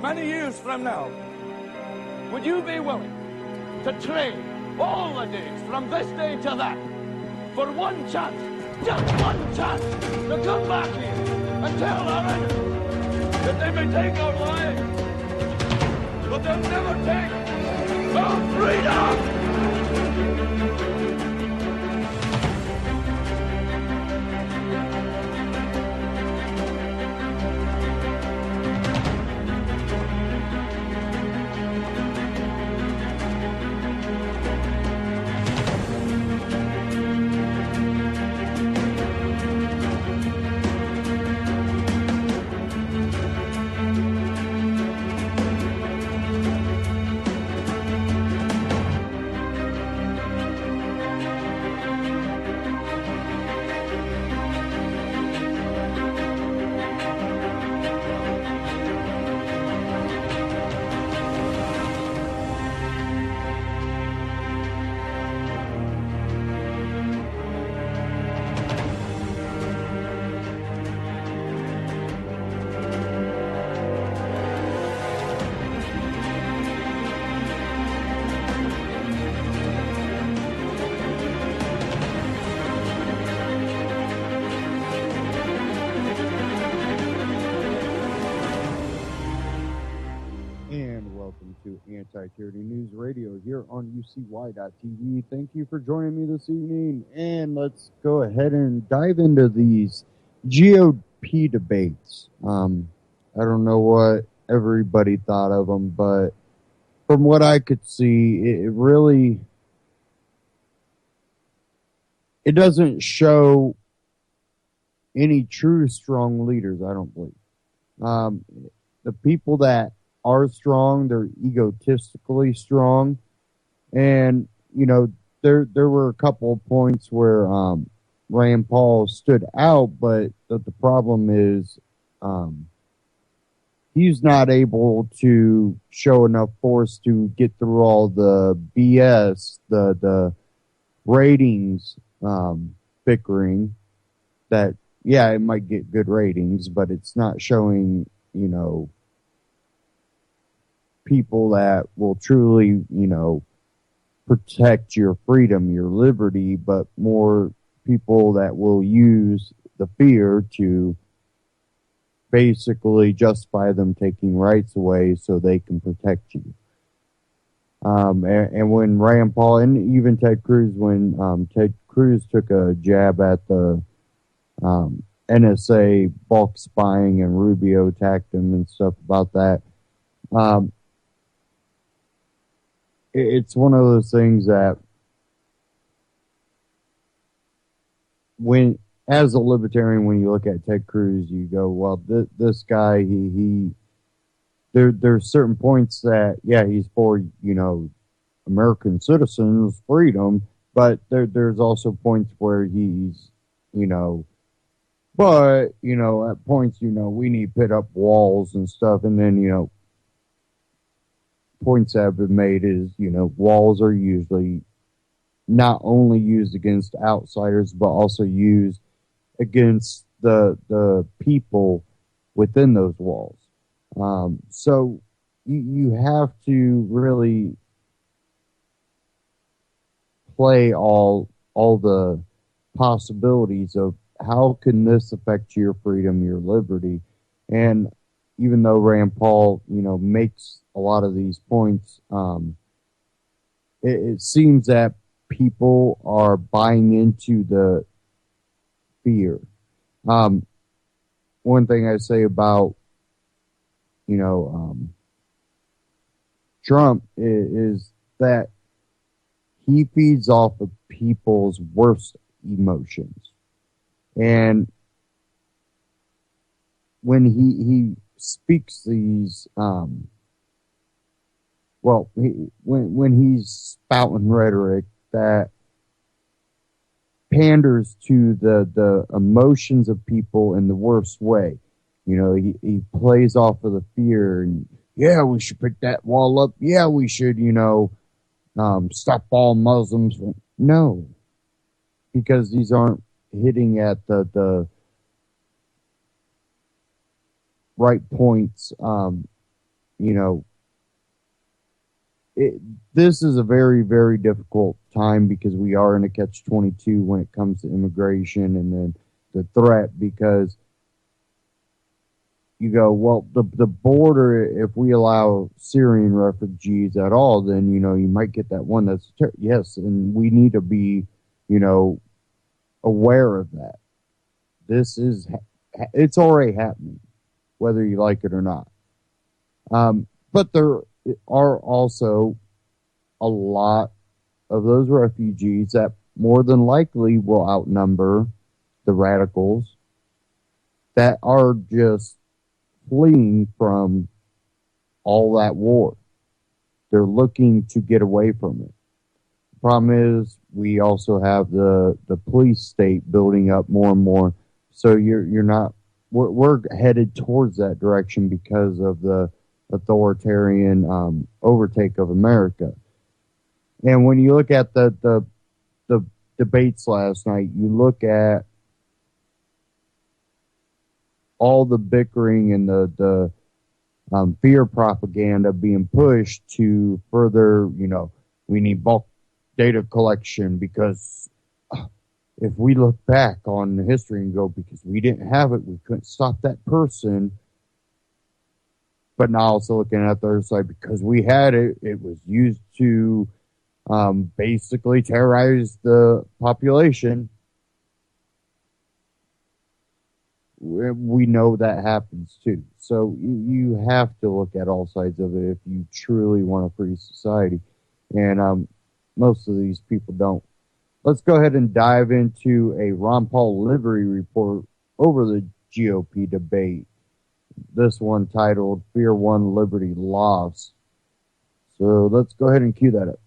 many years from now, would you be willing to trade all the days from this day to that for one chance, just one chance, to come back here and tell our enemies that they may take our lives, but they'll never take our freedom! Anti-Tyranny News Radio here on UCY.tv. Thank you for joining me this evening, and let's go ahead and dive into these GOP debates. I don't know what everybody thought of them, but from what I could see, it doesn't show any true strong leaders, I don't believe. The people that are strong, they're egotistically strong, and there were a couple of points where Rand Paul stood out, but the problem is he's not able to show enough force to get through all the BS, the ratings bickering. That it might get good ratings, but it's not showing people that will truly, protect your freedom, your liberty, but more people that will use the fear to basically justify them taking rights away so they can protect you. And when Rand Paul and even Ted Cruz, when Ted Cruz took a jab at the NSA bulk spying and Rubio attacked him and stuff about that, it's one of those things that as a libertarian, when you look at Ted Cruz, you go, well, this guy, there's certain points that, he's for, American citizens' freedom, but there's also points where he's, but, at points, we need to put up walls and stuff, and then, points that have been made is, walls are usually not only used against outsiders, but also used against the people within those walls. So you have to really play all the possibilities of how can this affect your freedom, your liberty. And even though Rand Paul, makes a lot of these points, it seems that people are buying into the fear. One thing I say about, Trump is that he feeds off of people's worst emotions. And when he speaks these, when he's spouting rhetoric that panders to the emotions of people in the worst way, he plays off of the fear and, we should put that wall up. Yeah, we should, stop all Muslims. No, because these aren't hitting at the right points you know, this is a very, very difficult time because we are in a catch-22 when it comes to immigration and then the threat, because you go, well, the border, if we allow Syrian refugees at all, then, you know, you might get that one that's, yes, and we need to be, you know, aware of that. It's already happening, whether you like it or not. But there are also a lot of those refugees that more than likely will outnumber the radicals that are just fleeing from all that war. They're looking to get away from it. The problem is we also have the police state building up more and more. So we're headed towards that direction because of the authoritarian overtake of America. And when you look at the debates last night, you look at all the bickering and the fear propaganda being pushed to further, you know, we need bulk data collection because if we look back on history and go, because we didn't have it, we couldn't stop that person. But now also looking at the other side, because we had it, it was used to basically terrorize the population. We know that happens too. So you have to look at all sides of it if you truly want a free society. And most of these people don't. Let's go ahead and dive into a Ron Paul Liberty report over the GOP debate. This one titled Fear Won, Liberty Lost. So let's go ahead and cue that up.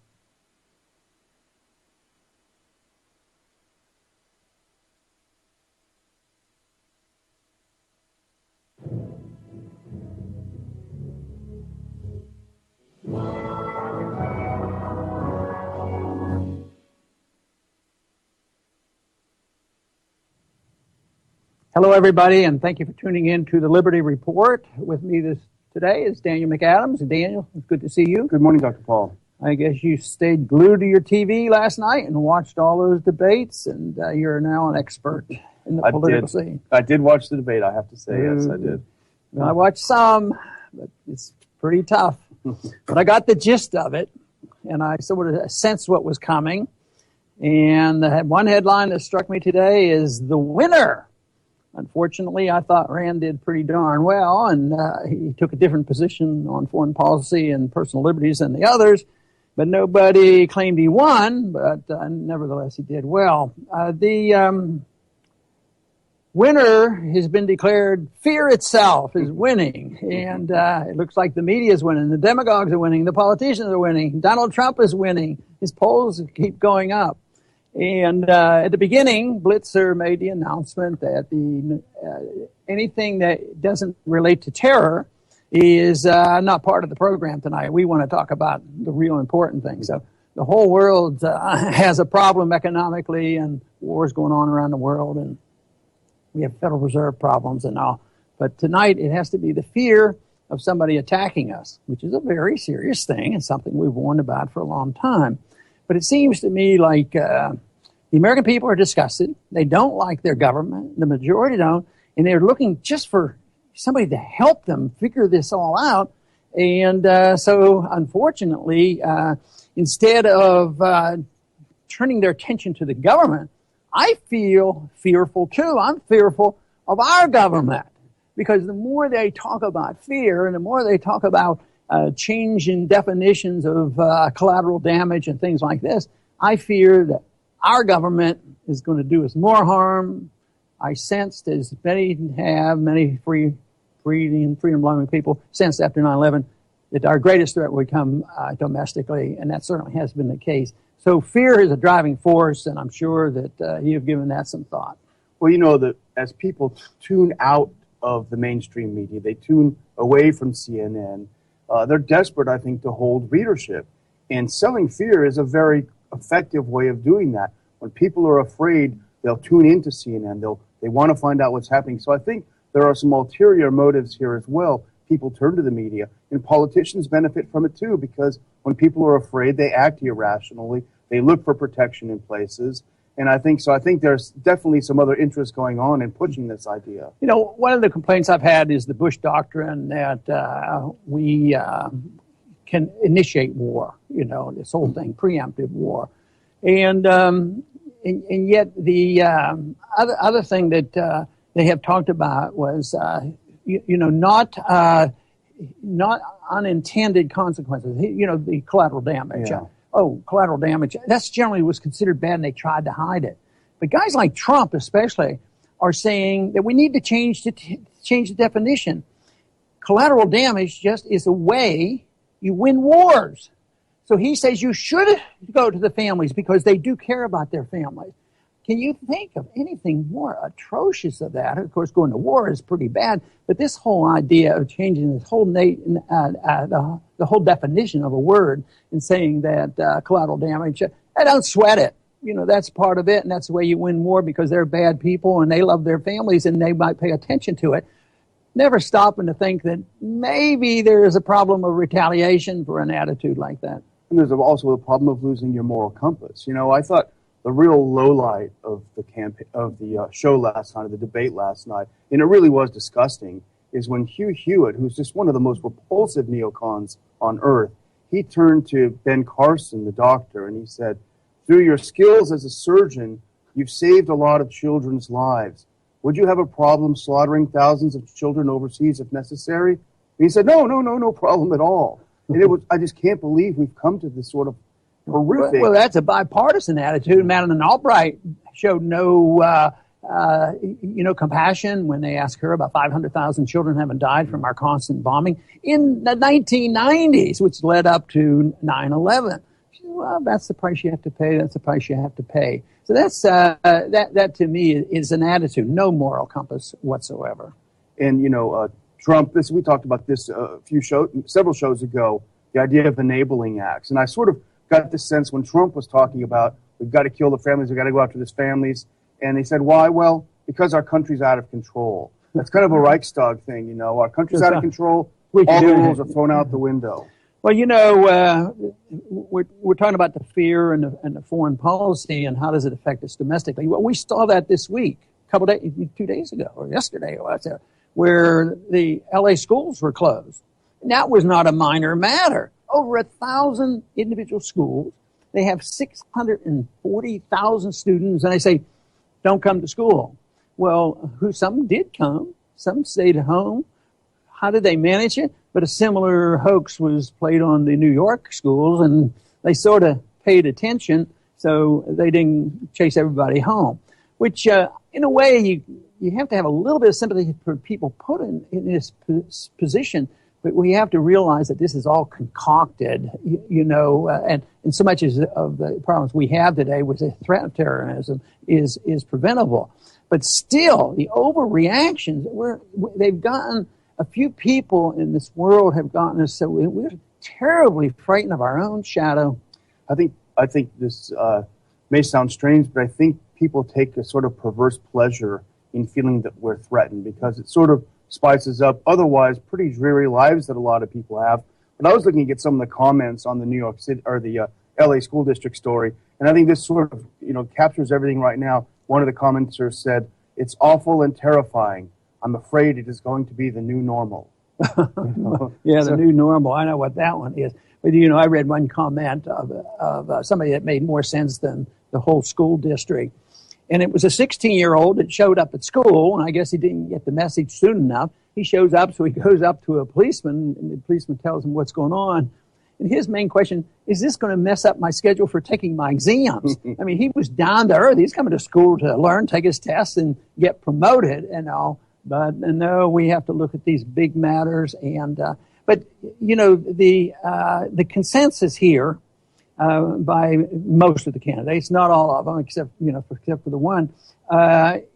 Hello, everybody, and thank you for tuning in to the Liberty Report. With me today is Daniel McAdams. Daniel, it's good to see you. Good morning, Dr. Paul. I guess you stayed glued to your TV last night and watched all those debates, and you're now an expert in the political scene. I did watch the debate, I have to say. Yes, I did. I watched some, but it's pretty tough. But I got the gist of it, and I sort of sensed what was coming. And one headline that struck me today is the winner. Unfortunately, I thought Rand did pretty darn well, and he took a different position on foreign policy and personal liberties than the others, but nobody claimed he won, but nevertheless, he did well. The winner has been declared. Fear itself is winning, and it looks like the media is winning, the demagogues are winning, the politicians are winning, Donald Trump is winning. His polls keep going up. And at the beginning, Blitzer made the announcement that anything that doesn't relate to terror is not part of the program tonight. We want to talk about the real important things. So the whole world has a problem economically, and wars going on around the world, and we have Federal Reserve problems and all. But tonight, it has to be the fear of somebody attacking us, which is a very serious thing and something we've warned about for a long time. But it seems to me like the American people are disgusted. They don't like their government. The majority don't. And they're looking just for somebody to help them figure this all out. And so, unfortunately, instead of turning their attention to the government, I feel fearful, too. I'm fearful of our government. Because the more they talk about fear and the more they talk about change in definitions of collateral damage and things like this, I fear that our government is going to do us more harm. I sensed, as many freedom-loving people sensed after 9/11, that our greatest threat would come domestically, and that certainly has been the case. So fear is a driving force, and I'm sure that you've given that some thought. Well, you know that as people tune out of the mainstream media, they tune away from CNN. They're desperate, I think, to hold readership. And selling fear is a very effective way of doing that. When people are afraid, they'll tune into CNN. They want to find out what's happening. So I think there are some ulterior motives here as well people turn to the media. And politicians benefit from it too, because when people are afraid, they act irrationally. They look for protection in places. And I think there's definitely some other interest going on in pushing this idea. You know, one of the complaints I've had is the Bush doctrine that we can initiate war, you know, this whole thing, preemptive war. And yet the other thing that they have talked about was, not unintended consequences, you know, the collateral damage. Yeah. Collateral damage, that's generally was considered bad and they tried to hide it. But guys like Trump especially are saying that we need to change the definition. Collateral damage just is a way you win wars. So he says you should go to the families because they do care about their families. Can you think of anything more atrocious of that? Of course, going to war is pretty bad, but this whole idea of changing this whole the whole definition of a word and saying that collateral damage, I don't sweat it. You know, that's part of it, and that's the way you win war because they're bad people and they love their families and they might pay attention to it. Never stopping to think that maybe there is a problem of retaliation for an attitude like that. And there's also the problem of losing your moral compass. You know, I thought the real lowlight of the show last night, of the debate last night, and it really was disgusting, is when Hugh Hewitt, who's just one of the most repulsive neocons on earth, he turned to Ben Carson, the doctor, and he said, "Through your skills as a surgeon, you've saved a lot of children's lives. Would you have a problem slaughtering thousands of children overseas if necessary?" And he said, no problem at all. And I just can't believe we've come to this sort of horrific. Well, that's a bipartisan attitude. Madeleine Albright showed no, compassion when they asked her about 500,000 children having died from our constant bombing in the 1990s, which led up to 9/11. She said, well, that's the price you have to pay. That's the price you have to pay. So that's that to me is an attitude, no moral compass whatsoever. And Trump. We talked about this several shows ago. The idea of enabling acts, and I sort of got the sense when Trump was talking about we've got to kill the families, we've got to go after these families, and they said, why? Well, because our country's out of control. That's kind of a Reichstag thing, our country's out of control. All the rules are thrown out the window. Well, we're talking about the fear and the foreign policy and how does it affect us domestically. Well, we saw that this week, 2 days ago, or yesterday, where the LA schools were closed. And that was not a minor matter. Over 1,000 individual schools. They have 640,000 students, and they say, don't come to school. Well, some did come, some stayed at home. How did they manage it? But a similar hoax was played on the New York schools, and they sort of paid attention, so they didn't chase everybody home. Which, in a way, you have to have a little bit of sympathy for people put in this position, but we have to realize that this is all concocted, and so much of the problems we have today with the threat of terrorism is preventable. But still, the overreactions, they've gotten, a few people in this world have gotten us so we're terribly frightened of our own shadow. I think this may sound strange, but I think people take a sort of perverse pleasure in feeling that we're threatened because it sort of spices up otherwise pretty dreary lives that a lot of people have. But I was looking at some of the comments on the New York City or the LA school district story, and I think this sort of captures everything right now. One of the commenters said, "It's awful and terrifying. I'm afraid it is going to be the new normal." Yeah, the new normal. I know what that one is. But I read one comment of somebody that made more sense than the whole school district. And it was a 16-year-old that showed up at school, and I guess he didn't get the message soon enough. He shows up, so he goes up to a policeman, and the policeman tells him what's going on. And his main question, is this going to mess up my schedule for taking my exams? I mean, he was down to earth. He's coming to school to learn, take his tests, and get promoted and all. But no, we have to look at these big matters. And but the consensus here by most of the candidates, not all of them, except for the one,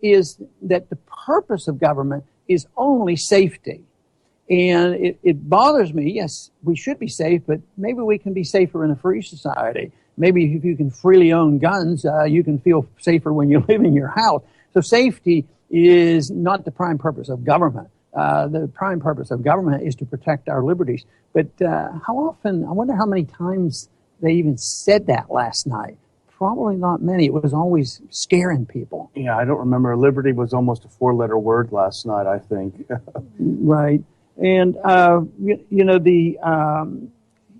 is that the purpose of government is only safety. And it bothers me. Yes, we should be safe, but maybe we can be safer in a free society. Maybe if you can freely own guns, you can feel safer when you live in your house. So safety is not the prime purpose of government. The prime purpose of government is to protect our liberties. But how often, I wonder how many times they even said that last night. Probably not many. It was always scaring people. Yeah, I don't remember. Liberty was almost a 4-letter word last night, I think. Right. And, the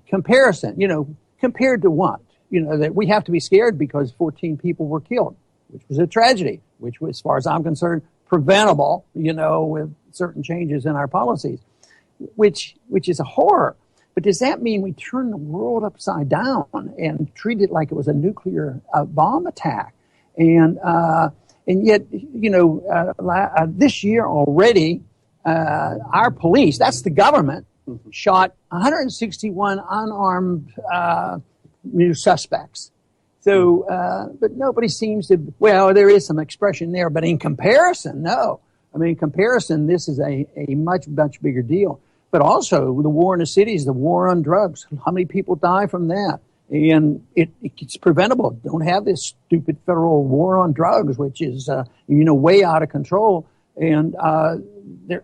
comparison, compared to what? That we have to be scared because 14 people were killed, which was a tragedy, which was, as far as I'm concerned, preventable, with certain changes in our policies, which is a horror. But does that mean we turn the world upside down and treat it like it was a nuclear bomb attack? And yet, this year already, our police, that's the government, shot 161 unarmed new suspects. So, but nobody seems to, well, there is some expression there, but in comparison, no. I mean, in comparison, this is a much, much bigger deal. But also the war in the cities, the war on drugs. How many people die from that? And it's preventable. Don't have this stupid federal war on drugs, which is, way out of control. And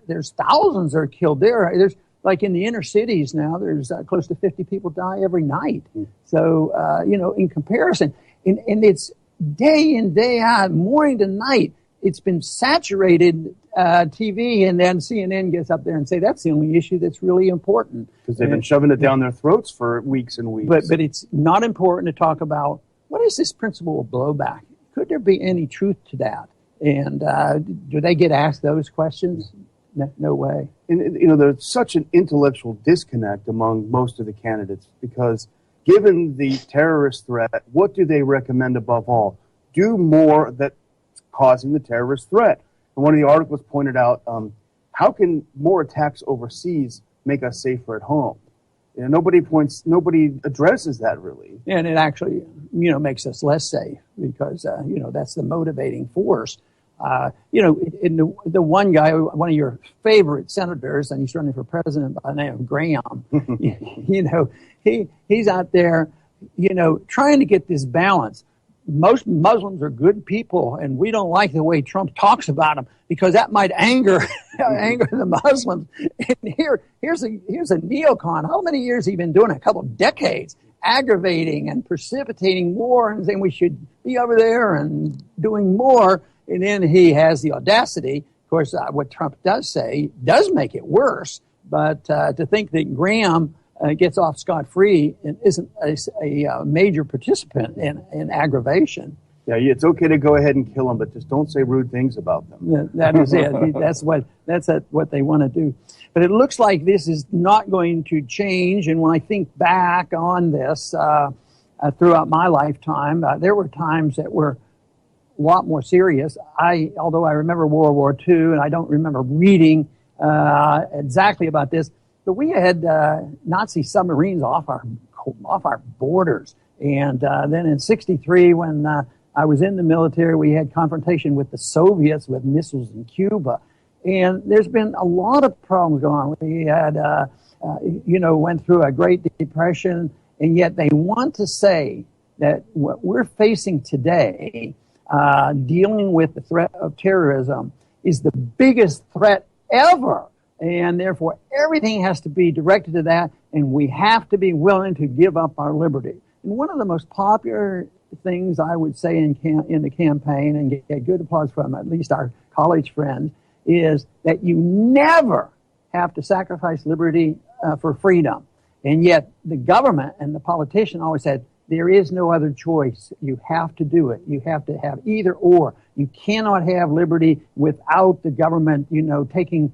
there's thousands that are killed there. There's, like in the inner cities now, there's close to 50 people die every night. So, in comparison, and it's day in, day out, morning to night, it's been saturated TV, and then CNN gets up there and say that's the only issue that's really important. Because they've been shoving it down their throats for weeks and weeks. But it's not important to talk about what is this principle of blowback? Could there be any truth to that? And do they get asked those questions? No way. And, there's such an intellectual disconnect among most of the candidates because given the terrorist threat, what do they recommend above all? Do more that's causing the terrorist threat. And one of the articles pointed out, how can more attacks overseas make us safer at home? Nobody addresses that really. And it actually, makes us less safe because, that's the motivating force. The one guy, one of your favorite senators, and he's running for president by the name of Graham, he's out there, trying to get this balance. Most Muslims are good people, and we don't like the way Trump talks about them because that might anger the Muslims. And here's a neocon. How many years has he been doing it? A couple of decades, aggravating and precipitating war and saying we should be over there and doing more. And then he has the audacity, of course, what Trump does say does make it worse. But to think that Graham gets off scot-free and isn't a major participant in aggravation. Yeah, it's okay to go ahead and kill them, but just don't say rude things about them. That is it. That's what they want to do. But it looks like this is not going to change. And when I think back on this throughout my lifetime, there were times that were a lot more serious. Although I remember World War II, and I don't remember reading exactly about this, but we had Nazi submarines off our borders. And then in '63, when I was in the military, we had confrontation with the Soviets with missiles in Cuba. And there's been a lot of problems going on. We had, went through a Great Depression, and yet they want to say that what we're facing today, dealing with the threat of terrorism, is the biggest threat ever. And therefore, everything has to be directed to that, and we have to be willing to give up our liberty. And one of the most popular things I would say in the campaign, and get good applause from at least our college friends, is that you never have to sacrifice liberty for freedom. And yet the government and the politician always said, there is no other choice. You have to do it. You have to have either or. You cannot have liberty without the government, taking,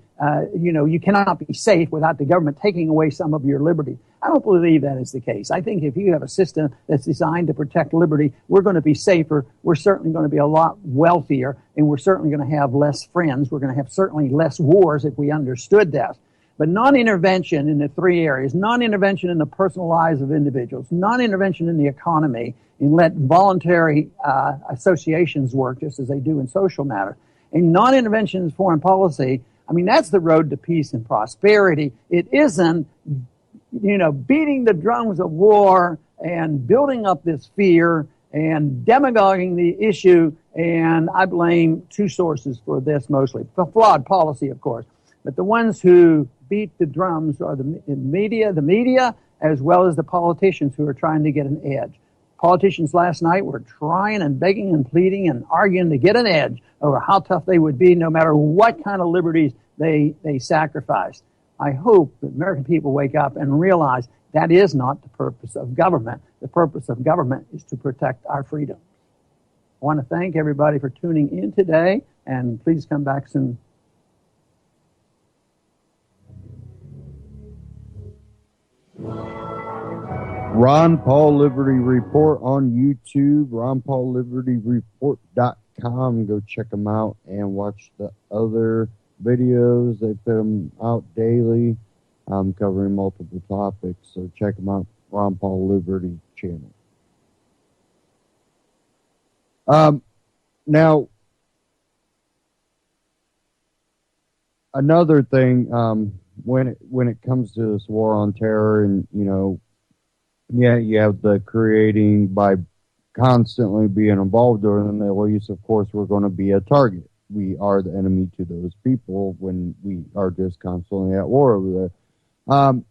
you cannot be safe without the government taking away some of your liberty. I don't believe that is the case. I think if you have a system that's designed to protect liberty, we're going to be safer. We're certainly going to be a lot wealthier, and we're certainly going to have less friends. We're going to have certainly less wars if we understood that. But non-intervention in the three areas, non-intervention in the personal lives of individuals, non-intervention in the economy, and let voluntary associations work just as they do in social matters, and non-intervention in foreign policy, that's the road to peace and prosperity. It isn't, beating the drums of war and building up this fear and demagoguing the issue. And I blame two sources for this mostly. Flawed policy, of course. But the ones who beat the drums are the media, as well as the politicians who are trying to get an edge. Politicians last night were trying and begging and pleading and arguing to get an edge over how tough they would be no matter what kind of liberties they sacrificed. I hope the American people wake up and realize that is not the purpose of government. The purpose of government is to protect our freedom. I want to thank everybody for tuning in today, and please come back soon. Ron Paul Liberty Report on YouTube, ronpaullibertyreport.com. Go check them out and watch the other videos. They put them out daily, covering multiple topics. So check them out, Ron Paul Liberty channel. Now, another thing, when it comes to this war on terror, and yeah, you have the creating by constantly being involved in the Middle East. Of course, we're going to be a target. We are the enemy to those people when we are just constantly at war over there.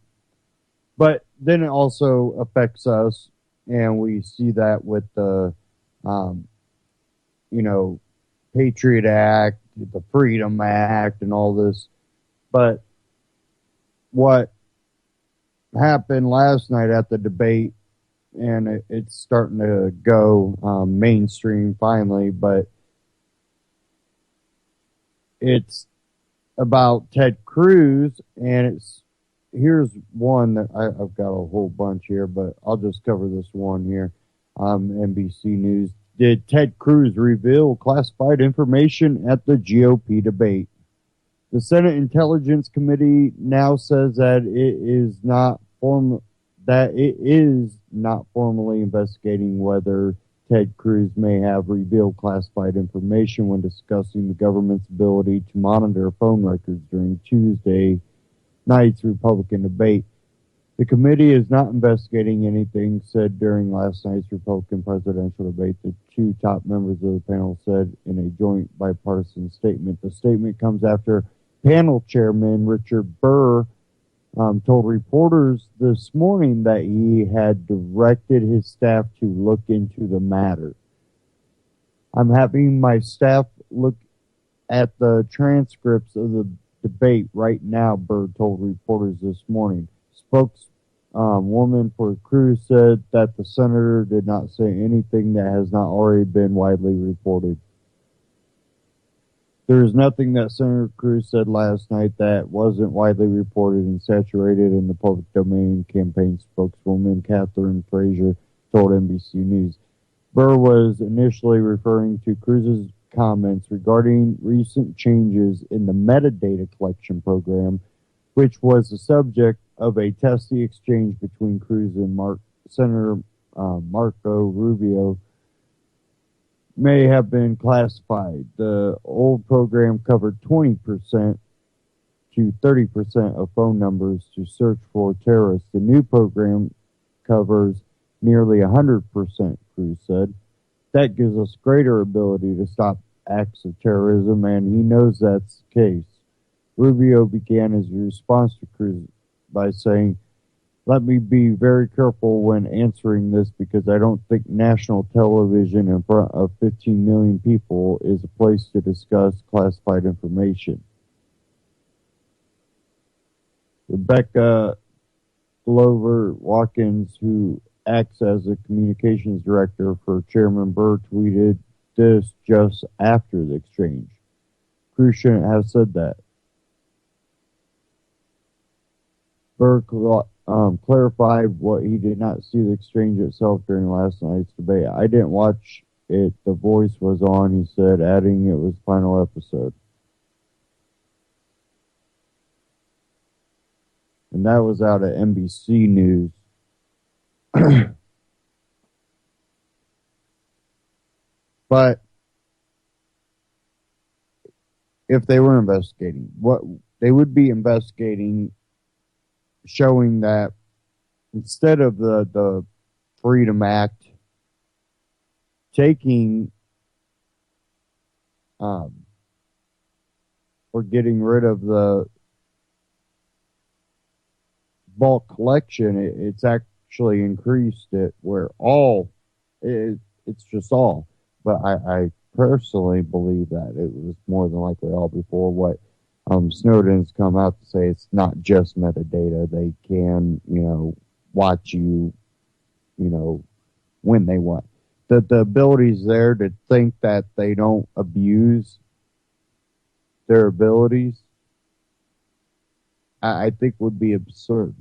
But then it also affects us, and we see that with the, Patriot Act, the Freedom Act, and all this. But what happened last night at the debate, and it's starting to go mainstream finally, but it's about Ted Cruz, and here's one that I've got a whole bunch here, but I'll just cover this one here. NBC News. Did Ted Cruz reveal classified information at the GOP debate? The Senate Intelligence Committee now says that it is not formally investigating whether Ted Cruz may have revealed classified information when discussing the government's ability to monitor phone records during Tuesday night's Republican debate. The committee is not investigating anything said during last night's Republican presidential debate, the two top members of the panel said in a joint bipartisan statement. The statement comes after panel chairman Richard Burr told reporters this morning that he had directed his staff to look into the matter. I'm having my staff look at the transcripts of the debate right now, Burr told reporters this morning. Spokeswoman for Cruz said that the senator did not say anything that has not already been widely reported. There is nothing that Senator Cruz said last night that wasn't widely reported and saturated in the public domain, campaign spokeswoman Catherine Frazier told NBC News. Burr was initially referring to Cruz's comments regarding recent changes in the metadata collection program, which was the subject of a testy exchange between Cruz and Senator Marco Rubio, may have been classified. The old program covered 20% to 30% of phone numbers to search for terrorists. The new program covers nearly 100%, Cruz said. That gives us greater ability to stop acts of terrorism, and he knows that's the case. Rubio began his response to Cruz by saying, "Let me be very careful when answering this because I don't think national television in front of 15 million people is a place to discuss classified information." Rebecca Glover Watkins, who acts as a communications director for Chairman Burr, tweeted this just after the exchange. Cruz shouldn't have said that. Burr clarified what he did not see the exchange itself during last night's debate. "I didn't watch it. The voice was on," he said, adding it was the final episode. And that was out of NBC News. But if they were investigating, what they would be investigating, showing that instead of the Freedom Act taking or getting rid of the bulk collection, it's actually increased it where it's just all. But I personally believe that it was more than likely all before what Snowden's come out to say. It's not just metadata. They can, watch you, when they want. The ability's there to think that they don't abuse their abilities, I think would be absurd.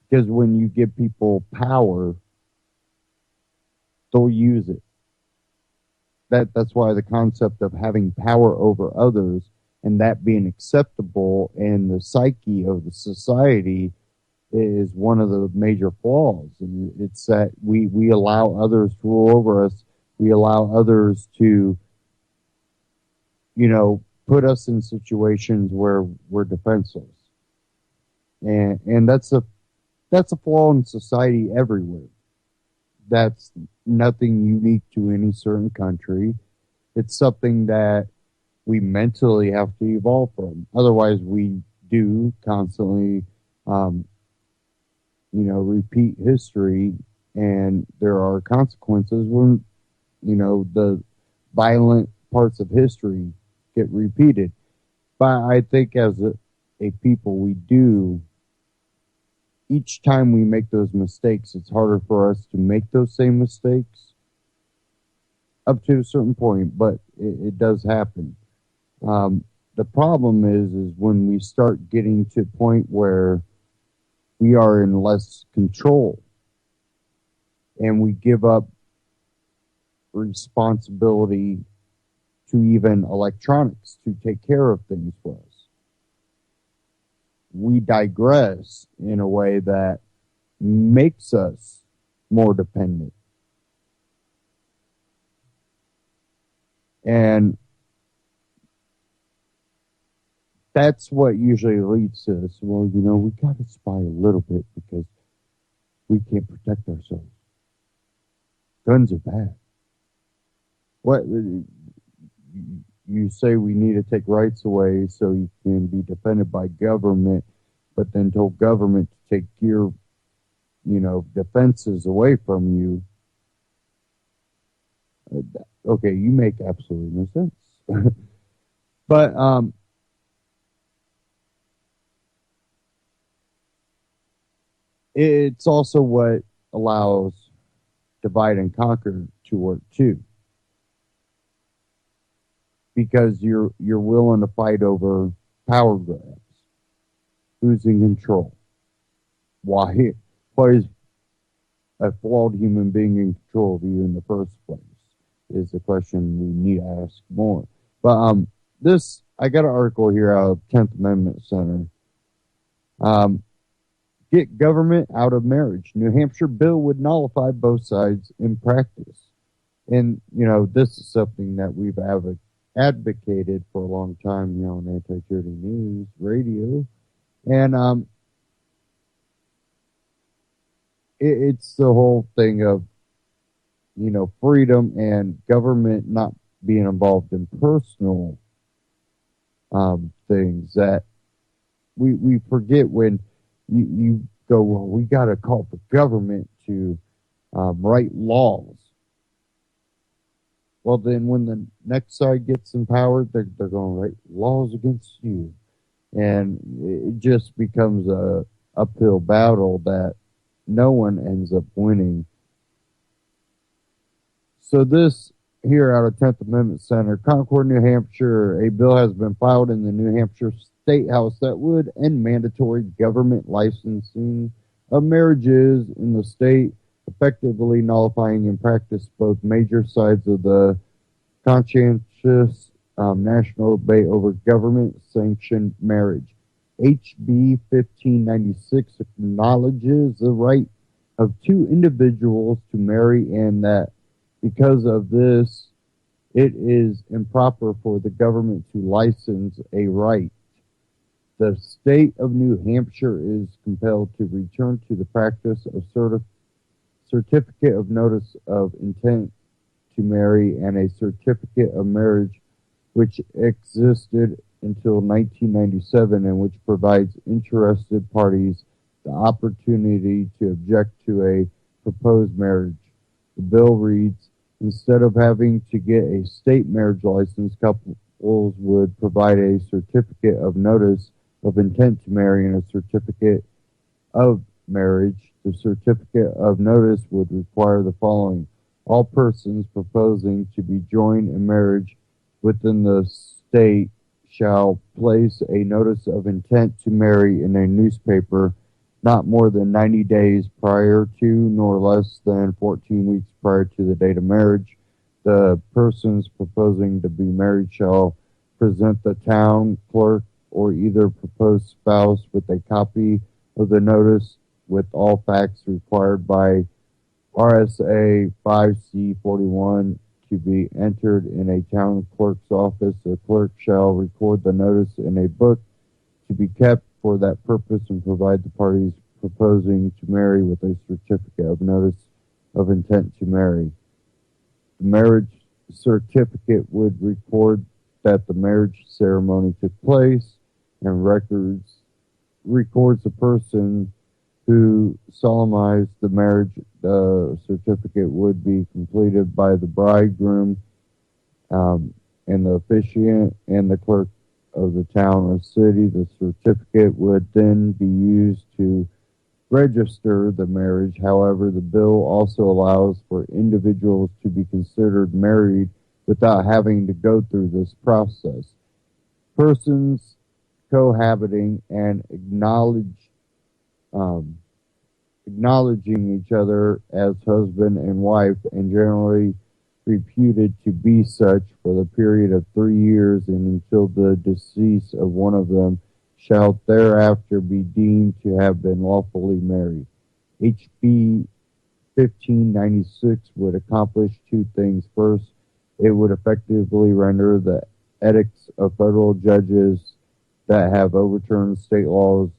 Because when you give people power, they'll use it. That's why the concept of having power over others and that being acceptable in the psyche of the society is one of the major flaws. And it's that we allow others to rule over us. We allow others to, put us in situations where we're defenseless. And that's a flaw in society everywhere. That's nothing unique to any certain country. It's something that we mentally have to evolve from. Otherwise, we do constantly, repeat history, and there are consequences when, the violent parts of history get repeated. But I think as a people, we do. Each time we make those mistakes, it's harder for us to make those same mistakes up to a certain point, but it does happen. The problem is when we start getting to a point where we are in less control and we give up responsibility to even electronics to take care of things for us. We digress in a way that makes us more dependent. And that's what usually leads to this. Well, we got to spy a little bit because we can't protect ourselves. Guns are bad. What you say we need to take rights away so you can be defended by government, but then told government to take your, defenses away from you. Okay, you make absolutely no sense. But it's also what allows divide and conquer to work too. Because you're willing to fight over power grabs. Who's in control? Why is a flawed human being in control of you in the first place? Is the question we need to ask more. But I got an article here out of 10th Amendment Center. Get government out of marriage. New Hampshire bill would nullify both sides in practice. And, this is something that we've advocated for a long time, on Anti-Tyranny News Radio. And it's the whole thing of, freedom and government not being involved in personal things that we forget when you go, well, we got to call for government to write laws. Well, then when the next side gets empowered, they're going to write laws against you. And it just becomes a uphill battle that no one ends up winning. So this here out of 10th Amendment Center, Concord, New Hampshire, a bill has been filed in the New Hampshire State House that would end mandatory government licensing of marriages in the state, effectively nullifying in practice both major sides of the conscientious national debate over government-sanctioned marriage. HB 1596 acknowledges the right of two individuals to marry, and that because of this, it is improper for the government to license a right. The state of New Hampshire is compelled to return to the practice of certificate of notice of intent to marry and a certificate of marriage which existed until 1997, and which provides interested parties the opportunity to object to a proposed marriage. The bill reads, instead of having to get a state marriage license, couples would provide a certificate of notice of intent to marry and a certificate of marriage. The certificate of notice would require the following. All persons proposing to be joined in marriage within the state shall place a notice of intent to marry in a newspaper not more than 90 days prior to, nor less than 14 weeks prior to the date of marriage. The persons proposing to be married shall present the town clerk or either proposed spouse with a copy of the notice with all facts required by RSA 5C41 to be entered in a town clerk's office. The clerk shall record the notice in a book to be kept for that purpose and provide the parties proposing to marry with a certificate of notice of intent to marry. The marriage certificate would record that the marriage ceremony took place and records the person who solemnized the marriage. The certificate would be completed by the bridegroom and the officiant and the clerk of the town or city. The certificate would then be used to register the marriage. However, the bill also allows for individuals to be considered married without having to go through this process. Persons cohabiting and acknowledging each other as husband and wife and generally reputed to be such for the period of 3 years and until the decease of one of them shall thereafter be deemed to have been lawfully married. HB 1596 would accomplish two things. First, it would effectively render the edicts of federal judges that have overturned state laws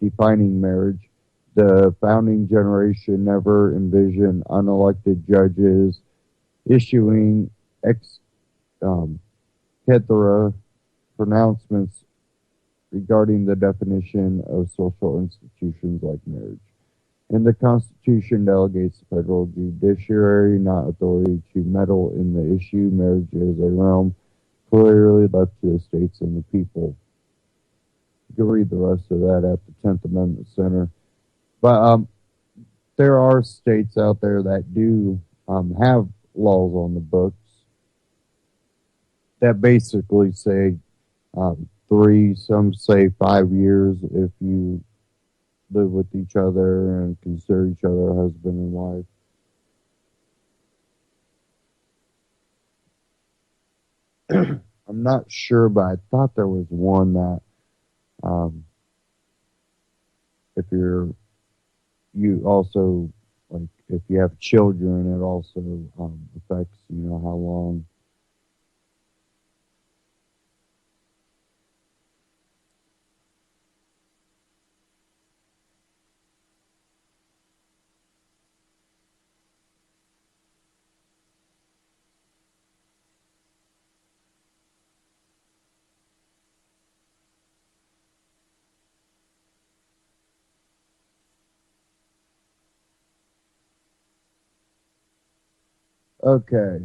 defining marriage. The founding generation never envisioned unelected judges issuing ex cathedra pronouncements regarding the definition of social institutions like marriage. And the Constitution delegates the federal judiciary not authority to meddle in the issue. Marriage is a realm clearly left to the states and the people. You can read the rest of that at the 10th Amendment Center. But there are states out there that do have laws on the books that basically say 3, some say 5 years if you live with each other and consider each other husband and wife. I'm not sure, but I thought there was one that if you also, like, if you have children, it also affects, how long. Okay.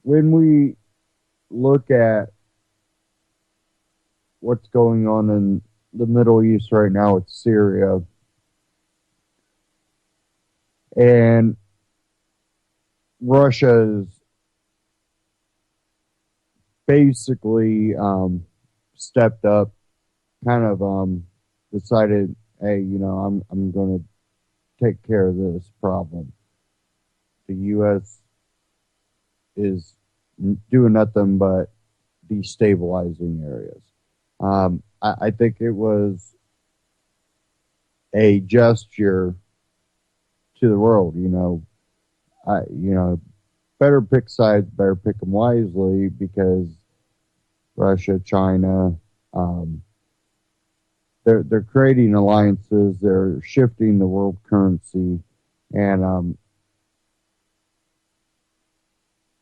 When we look at what's going on in the Middle East right now with Syria, and Russia is basically stepped up, kind of decided, hey, I'm going to take care of this problem. The U.S. is doing nothing but destabilizing areas. I think it was a gesture to the world, better pick sides, better pick them wisely, because Russia, China, they're creating alliances. They're shifting the world currency, and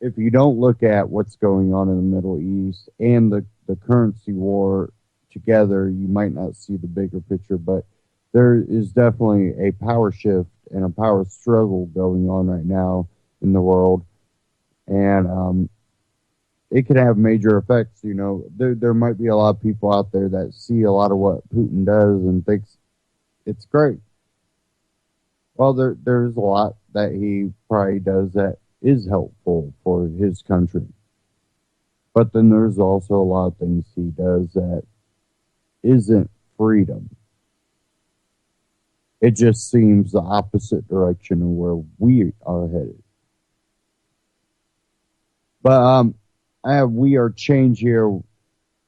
if you don't look at what's going on in the Middle East and the currency war together, you might not see the bigger picture. But there is definitely a power shift and a power struggle going on right now in the world, and it could have major effects. You know, there might be a lot of people out there that see a lot of what Putin does and thinks it's great. Well, there's a lot that he probably does that is helpful for his country. But then there's also a lot of things he does that isn't freedom. It just seems the opposite direction of where we are headed. But we are change here.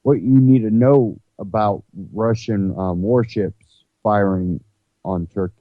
What you need to know about Russian warships firing on Turkey.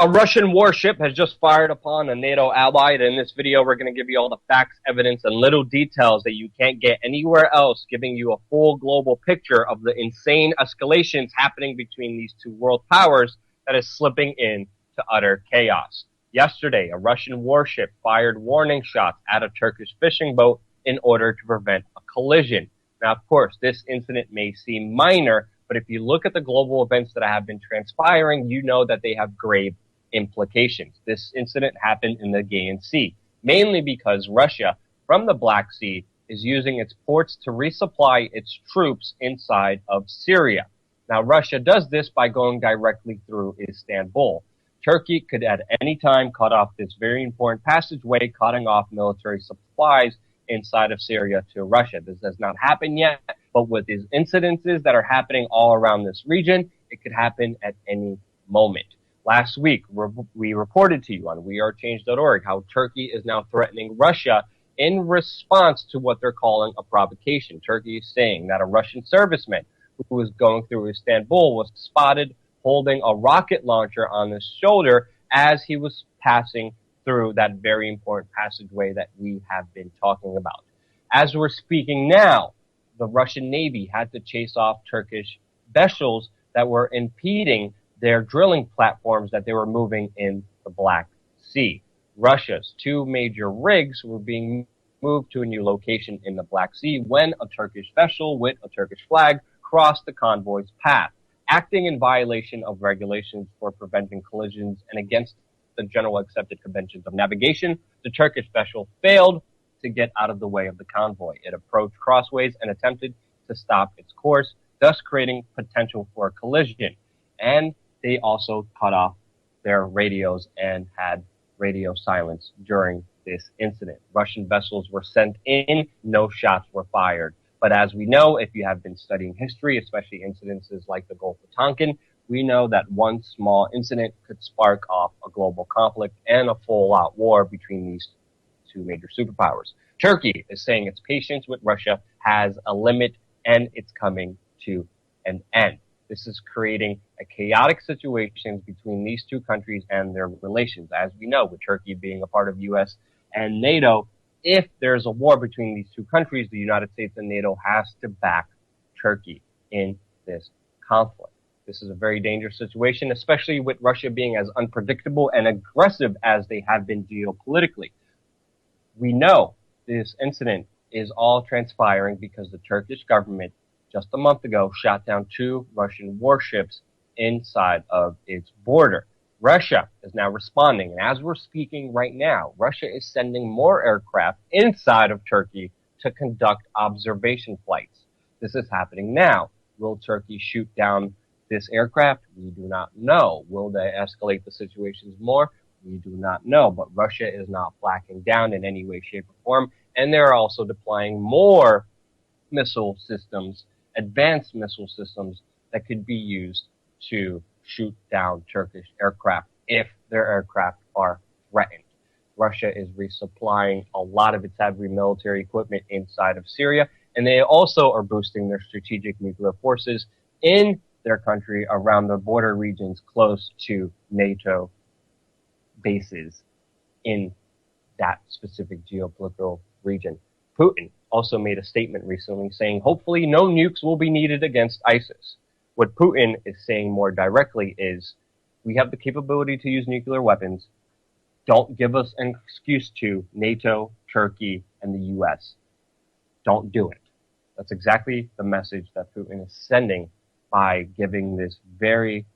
A Russian warship has just fired upon a NATO ally. And in this video, we're going to give you all the facts, evidence, and little details that you can't get anywhere else, giving you a full global picture of the insane escalations happening between these two world powers that is slipping into utter chaos. Yesterday, a Russian warship fired warning shots at a Turkish fishing boat in order to prevent a collision. Now, of course, this incident may seem minor, but if you look at the global events that have been transpiring, you know that they have grave implications. This incident happened in the Aegean Sea, mainly because Russia, from the Black Sea, is using its ports to resupply its troops inside of Syria. Now, Russia does this by going directly through Istanbul. Turkey could at any time cut off this very important passageway, cutting off military supplies inside of Syria to Russia. This has not happened yet, but with these incidences that are happening all around this region, it could happen at any moment. Last week, we reported to you on wearechange.org how Turkey is now threatening Russia in response to what they're calling a provocation. Turkey is saying that a Russian serviceman who was going through Istanbul was spotted holding a rocket launcher on his shoulder as he was passing through that very important passageway that we have been talking about. As we're speaking now, the Russian Navy had to chase off Turkish vessels that were impeding their drilling platforms that they were moving in the Black Sea. Russia's two major rigs were being moved to a new location in the Black Sea when a Turkish vessel with a Turkish flag crossed the convoy's path, acting in violation of regulations for preventing collisions and against the general accepted conventions of navigation. The Turkish vessel failed to get out of the way of the convoy. It approached crossways and attempted to stop its course, thus creating potential for a collision. And they also cut off their radios and had radio silence during this incident. Russian vessels were sent in, no shots were fired. But as we know, if you have been studying history, especially incidences like the Gulf of Tonkin, we know that one small incident could spark off a global conflict and a full-out war between these two major superpowers. Turkey is saying its patience with Russia has a limit and it's coming to an end. This is creating a chaotic situation between these two countries and their relations. As we know, with Turkey being a part of U.S. and NATO, if there's a war between these two countries, the United States and NATO has to back Turkey in this conflict. This is a very dangerous situation, especially with Russia being as unpredictable and aggressive as they have been geopolitically. We know this incident is all transpiring because the Turkish government just a month ago shot down two Russian warships inside of its border. Russia is now responding, and as we're speaking right now, Russia is sending more aircraft inside of Turkey to conduct observation flights. This is happening now. Will Turkey shoot down this aircraft? We do not know. Will they escalate the situations more? We do not know, but Russia is not backing down in any way, shape, or form, and they're also deploying more missile systems, advanced missile systems that could be used to shoot down Turkish aircraft if their aircraft are threatened. Russia is resupplying a lot of its heavy military equipment inside of Syria, and they also are boosting their strategic nuclear forces in their country around the border regions close to NATO bases in that specific geopolitical region. Putin also made a statement recently saying, hopefully no nukes will be needed against ISIS. What Putin is saying more directly is, we have the capability to use nuclear weapons. Don't give us an excuse to NATO, Turkey, and the US. Don't do it. That's exactly the message that Putin is sending by giving this very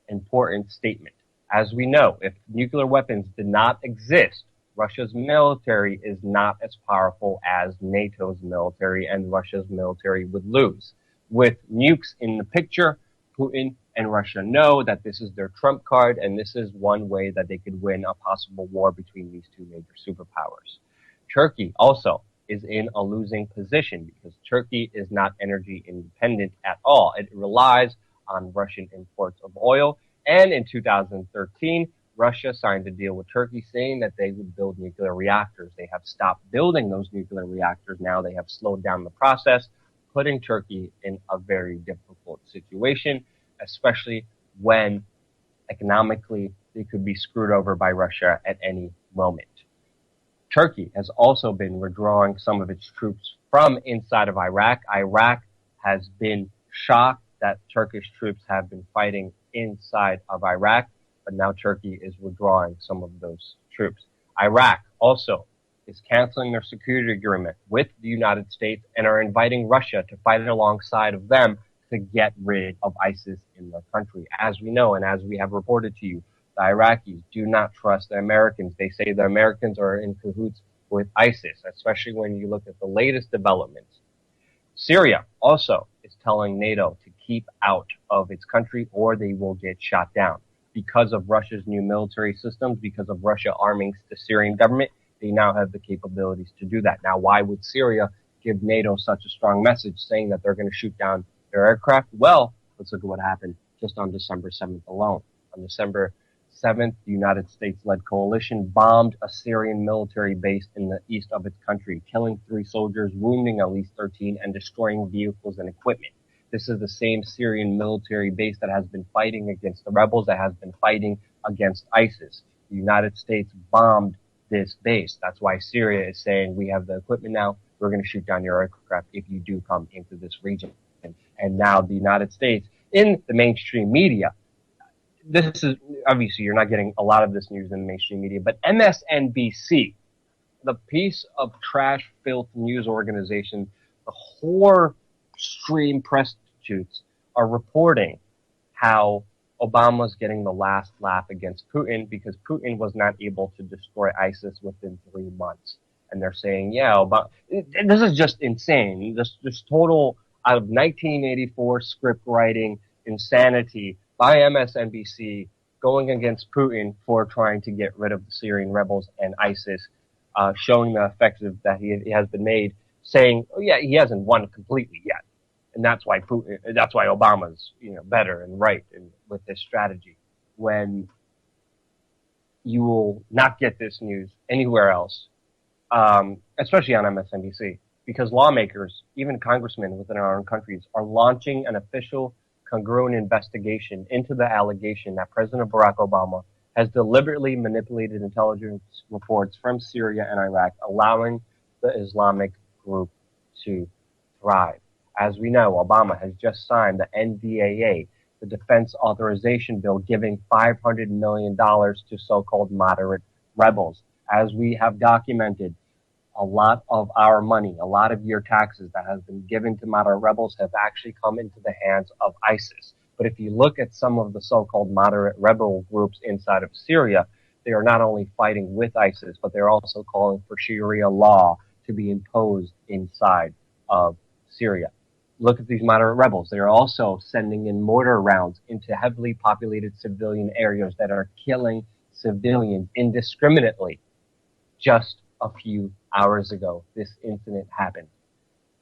important statement. As we know, if nuclear weapons did not exist, Russia's military is not as powerful as NATO's military, and Russia's military would lose. With nukes in the picture, Putin and Russia know that this is their trump card, and this is one way that they could win a possible war between these two major superpowers. Turkey also is in a losing position because Turkey is not energy independent at all. It relies on Russian imports of oil, and in 2013, Russia signed a deal with Turkey saying that they would build nuclear reactors. They have stopped building those nuclear reactors now. They have slowed down the process, putting Turkey in a very difficult situation, especially when economically they could be screwed over by Russia at any moment. Turkey has also been withdrawing some of its troops from inside of Iraq. Iraq has been shocked that Turkish troops have been fighting inside of Iraq, but now Turkey is withdrawing some of those troops. Iraq also is canceling their security agreement with the United States and are inviting Russia to fight alongside of them to get rid of ISIS in their country. As we know, and as we have reported to you, the Iraqis do not trust the Americans. They say the Americans are in cahoots with ISIS, especially when you look at the latest developments. Syria also is telling NATO to keep out of its country or they will get shot down. Because of Russia's new military systems, because of Russia arming the Syrian government, they now have the capabilities to do that. Now, why would Syria give NATO such a strong message saying that they're going to shoot down their aircraft? Well, let's look at what happened just on December 7th alone. On December 7th, the United States-led coalition bombed a Syrian military base in the east of its country, killing 3 soldiers, wounding at least 13, and destroying vehicles and equipment. This is the same Syrian military base that has been fighting against the rebels, that has been fighting against ISIS. The United States bombed this base. That's why Syria is saying, we have the equipment now, we're going to shoot down your aircraft if you do come into this region. And now the United States, in the mainstream media, this is, obviously you're not getting a lot of this news in the mainstream media, but MSNBC, the piece of trash filth news organization, the whore stream prostitutes are reporting how Obama's getting the last laugh against Putin because Putin was not able to destroy ISIS within 3 months. And they're saying, yeah, Obama, this is just insane. This total out of 1984 script writing insanity by MSNBC going against Putin for trying to get rid of the Syrian rebels and ISIS, showing the effective that he has been made, saying, oh yeah, he hasn't won completely yet. And that's why Obama's, better and right with this strategy. When you will not get this news anywhere else, especially on MSNBC, because lawmakers, even congressmen within our own countries, are launching an official congruent investigation into the allegation that President Barack Obama has deliberately manipulated intelligence reports from Syria and Iraq, allowing the Islamic group to thrive. As we know, Obama has just signed the NDAA, the Defense Authorization Bill, giving $500 million to so-called moderate rebels. As we have documented, a lot of our money, a lot of your taxes that has been given to moderate rebels have actually come into the hands of ISIS. But if you look at some of the so-called moderate rebel groups inside of Syria, they are not only fighting with ISIS, but they're also calling for Sharia law to be imposed inside of Syria. Look at these moderate rebels. They are also sending in mortar rounds into heavily populated civilian areas that are killing civilians indiscriminately. Just a few hours ago, this incident happened.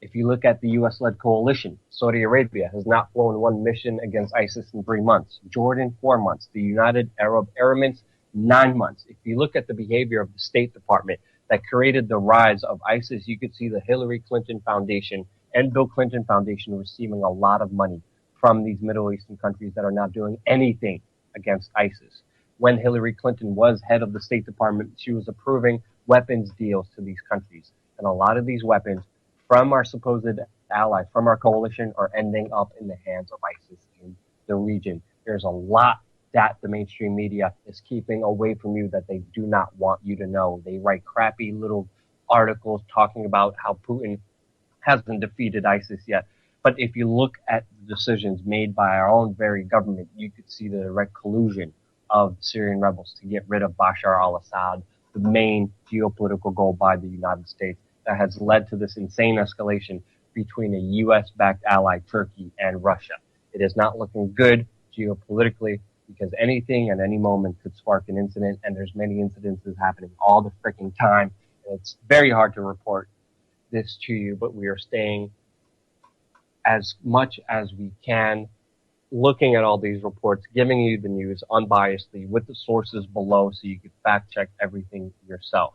If you look at the U.S.-led coalition, Saudi Arabia has not flown one mission against ISIS in 3 months. Jordan, 4 months. The United Arab Emirates, 9 months. If you look at the behavior of the State Department that created the rise of ISIS, you could see the Hillary Clinton Foundation and Bill Clinton Foundation receiving a lot of money from these Middle Eastern countries that are not doing anything against ISIS. When Hillary Clinton was head of the State Department, she was approving weapons deals to these countries. And a lot of these weapons from our supposed allies, from our coalition, are ending up in the hands of ISIS in the region. There's a lot that the mainstream media is keeping away from you that they do not want you to know. They write crappy little articles talking about how Putin hasn't defeated ISIS yet. But if you look at the decisions made by our own very government, you could see the direct collusion of Syrian rebels to get rid of Bashar al-Assad, the main geopolitical goal by the United States, that has led to this insane escalation between a U.S.-backed ally, Turkey, and Russia. It is not looking good geopolitically because anything at any moment could spark an incident, and there's many incidences happening all the freaking time. And it's very hard to report this to you, but we are staying as much as we can, looking at all these reports, giving you the news unbiasedly with the sources below so you can fact check everything yourself.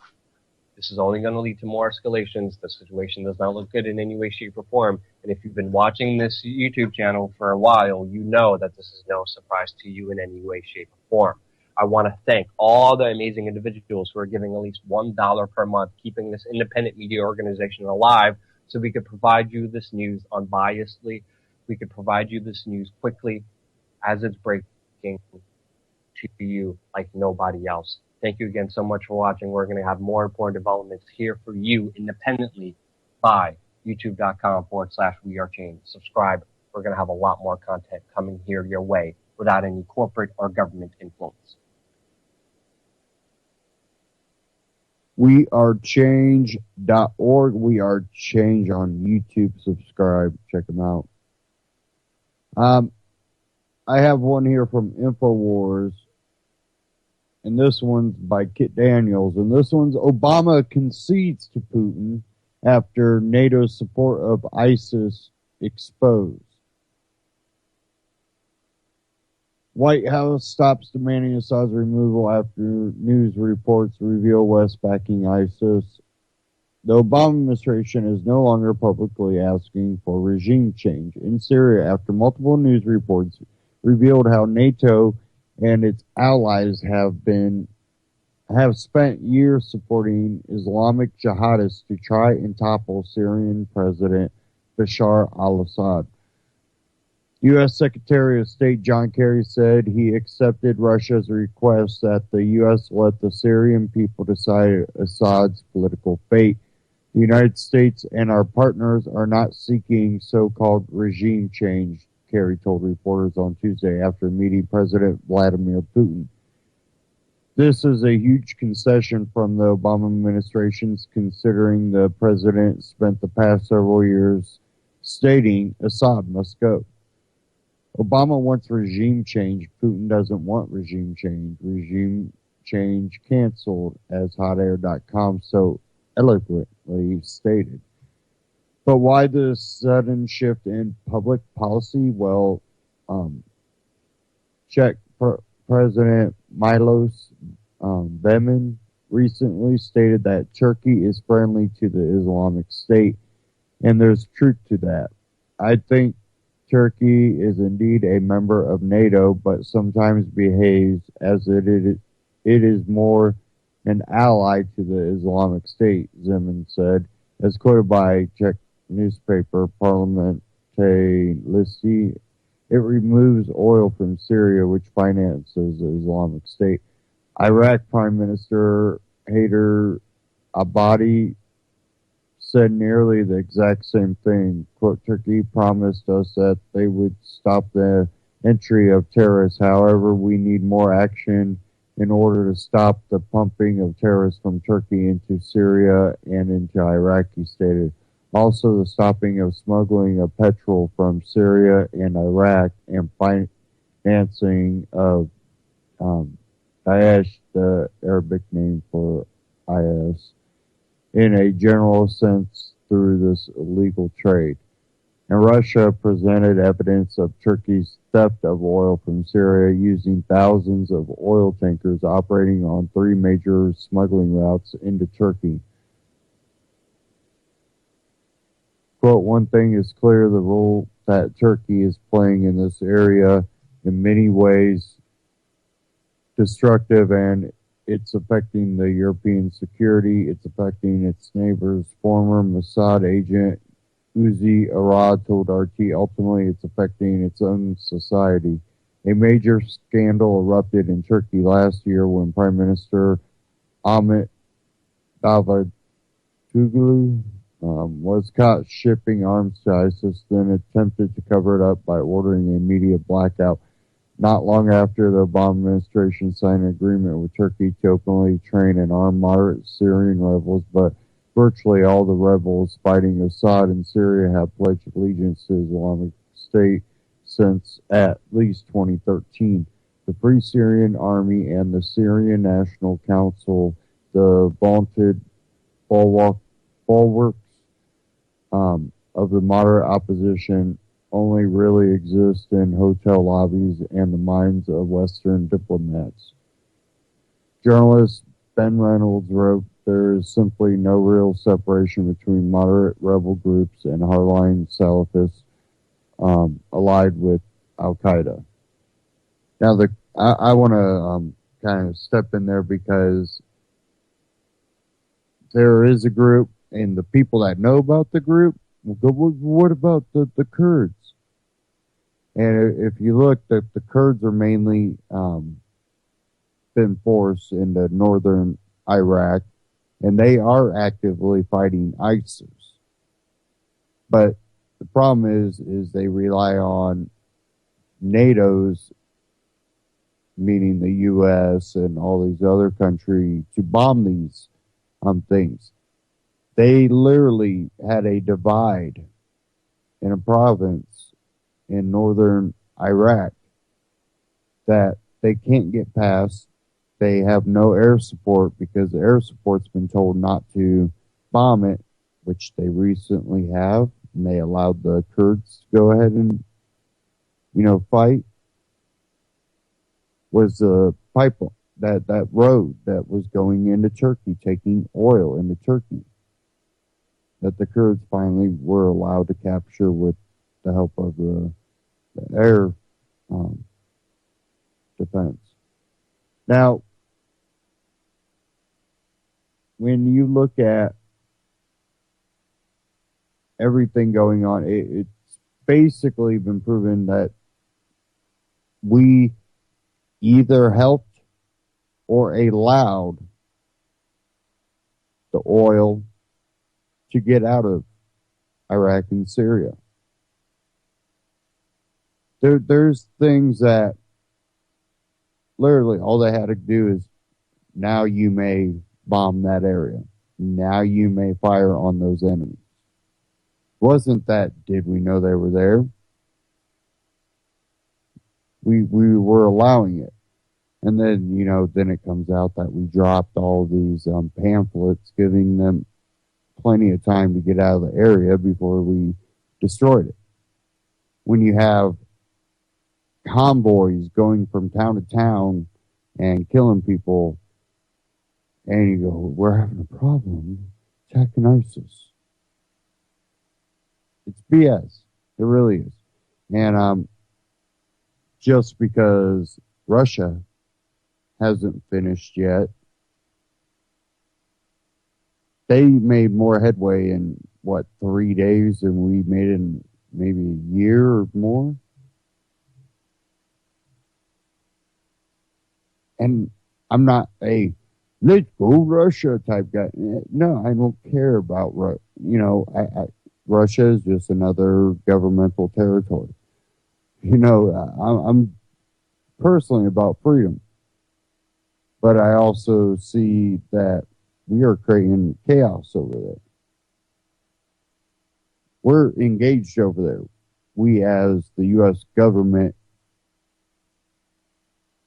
This is only going to lead to more escalations. The situation does not look good in any way, shape, or form. And if you've been watching this YouTube channel for a while, you know that this is no surprise to you in any way, shape, or form. I want to thank all the amazing individuals who are giving at least $1 per month, keeping this independent media organization alive so we could provide you this news unbiasedly. We could provide you this news quickly as it's breaking to you like nobody else. Thank you again so much for watching. We're going to have more important developments here for you independently by youtube.com/wearechange. Subscribe. We're going to have a lot more content coming here your way without any corporate or government influence. wearechange.org. We Are Change on YouTube. Subscribe. Check them out. I have one here from InfoWars, and this one's by Kit Daniels, and this one's Obama concedes to Putin after NATO's support of ISIS exposed. White House stops demanding Assad's removal after news reports reveal West backing ISIS. The Obama administration is no longer publicly asking for regime change in Syria after multiple news reports revealed how NATO and its allies have spent years supporting Islamic jihadists to try and topple Syrian President Bashar al-Assad. U.S. Secretary of State John Kerry said he accepted Russia's request that the U.S. let the Syrian people decide Assad's political fate. The United States and our partners are not seeking so-called regime change, Kerry told reporters on Tuesday after meeting President Vladimir Putin. This is a huge concession from the Obama administration, considering the president spent the past several years stating Assad must go. Obama wants regime change. Putin doesn't want regime change. Regime change canceled, as HotAir.com so eloquently stated. But why the sudden shift in public policy? Well, Czech President Milos Zeman recently stated that Turkey is friendly to the Islamic State, and there's truth to that. I think Turkey is indeed a member of NATO, but sometimes behaves as it is more an ally to the Islamic State, Zeman said, as quoted by Czech newspaper Parlamentary Listy. It removes oil from Syria, which finances the Islamic State. Iraq Prime Minister Haider Abadi said nearly the exact same thing. Quote, Turkey promised us that they would stop the entry of terrorists. However, we need more action in order to stop the pumping of terrorists from Turkey into Syria and into Iraq, he stated. Also, the stopping of smuggling of petrol from Syria and Iraq and financing of Daesh, the Arabic name for IS, in a general sense through this illegal trade. And Russia presented evidence of Turkey's theft of oil from Syria using thousands of oil tankers operating on 3 major smuggling routes into Turkey. Quote, one thing is clear, the role that Turkey is playing in this area in many ways destructive and It's affecting the European security. It's affecting its neighbors. Former Mossad agent Uzi Arad told RT, ultimately it's affecting its own society. A major scandal erupted in Turkey last year when Prime Minister Ahmet Davutoglu was caught shipping arms to ISIS, then attempted to cover it up by ordering a media blackout. Not long after, the Obama administration signed an agreement with Turkey to openly train and arm moderate Syrian rebels, but virtually all the rebels fighting Assad in Syria have pledged allegiance to Islamic State since at least 2013. The Free Syrian Army and the Syrian National Council, the vaunted bulwarks of the moderate opposition, only really exist in hotel lobbies and the minds of Western diplomats. Journalist Ben Reynolds wrote, there is simply no real separation between moderate rebel groups and hardline Salafists allied with Al Qaeda. Now, I want to kind of step in there because there is a group, and the people that know about the group, what about the Kurds? And if you look, the Kurds are mainly been forced into northern Iraq, and they are actively fighting ISIS. But the problem is they rely on NATO's, meaning the U.S. and all these other countries, to bomb these things. They literally had a divide in a province in northern Iraq that they can't get past. They have no air support because the air support's been told not to bomb it, which they recently have, and they allowed the Kurds to go ahead and, fight. Was the pipeline, that road that was going into Turkey, taking oil into Turkey, that the Kurds finally were allowed to capture with the help of the air defense. Now, when you look at everything going on, it's basically been proven that we either helped or allowed the oil to get out of Iraq and Syria. There's things that literally all they had to do is, now you may bomb that area. Now you may fire on those enemies. Wasn't that, did we know they were there? We were allowing it. And then, then it comes out that we dropped all these pamphlets giving them plenty of time to get out of the area before we destroyed it. When you have convoys going from town to town and killing people, and you go, we're having a problem attacking ISIS. It's BS. It really is. And just because Russia hasn't finished yet, they made more headway in, 3 days than we made in maybe a year or more? And I'm not a let's go Russia type guy. No, I don't care about Russia. Russia is just another governmental territory. I'm personally about freedom, but I also see that we are creating chaos over there. We're engaged over there. We, as the U.S. government,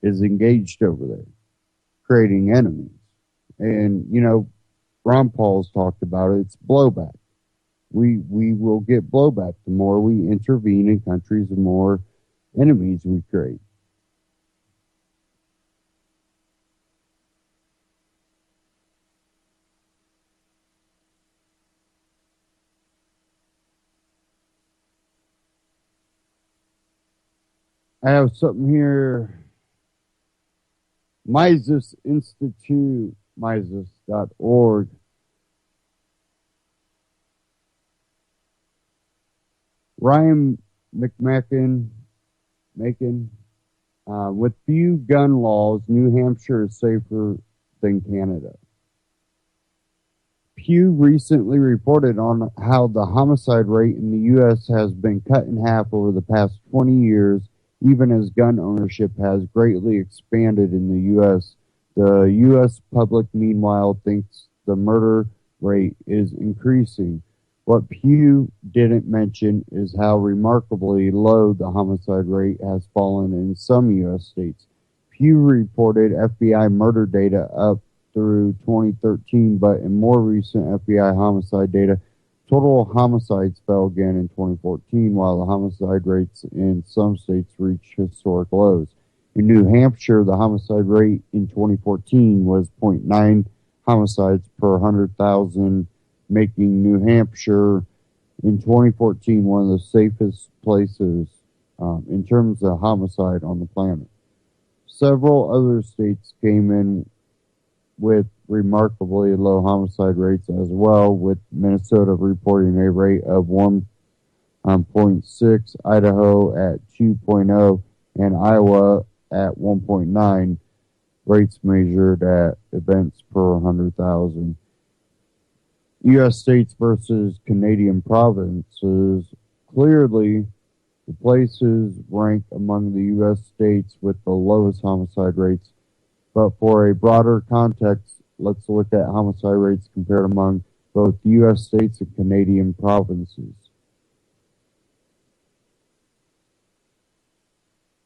is engaged over there, creating enemies. And, Ron Paul's talked about it. It's blowback. We will get blowback. The more we intervene in countries, the more enemies we create. I have something here. Mises Institute, Mises.org. Ryan McMakin, with few gun laws, New Hampshire is safer than Canada. Pew recently reported on how the homicide rate in the U.S. has been cut in half over the past 20 years, even as gun ownership has greatly expanded in the U.S. The U.S. public, meanwhile, thinks the murder rate is increasing. What Pew didn't mention is how remarkably low the homicide rate has fallen in some U.S. states. Pew reported FBI murder data up through 2013, but in more recent FBI homicide data, total homicides fell again in 2014, while the homicide rates in some states reached historic lows. In New Hampshire, the homicide rate in 2014 was 0.9 homicides per 100,000, making New Hampshire in 2014 one of the safest places in terms of homicide on the planet. Several other states came in with remarkably low homicide rates as well, with Minnesota reporting a rate of 1.6, Idaho at 2.0, and Iowa at 1.9 rates measured at events per 100,000. U.S. states versus Canadian provinces. Clearly, the places rank among the U.S. states with the lowest homicide rates. But for a broader context, let's look at homicide rates compared among both U.S. states and Canadian provinces.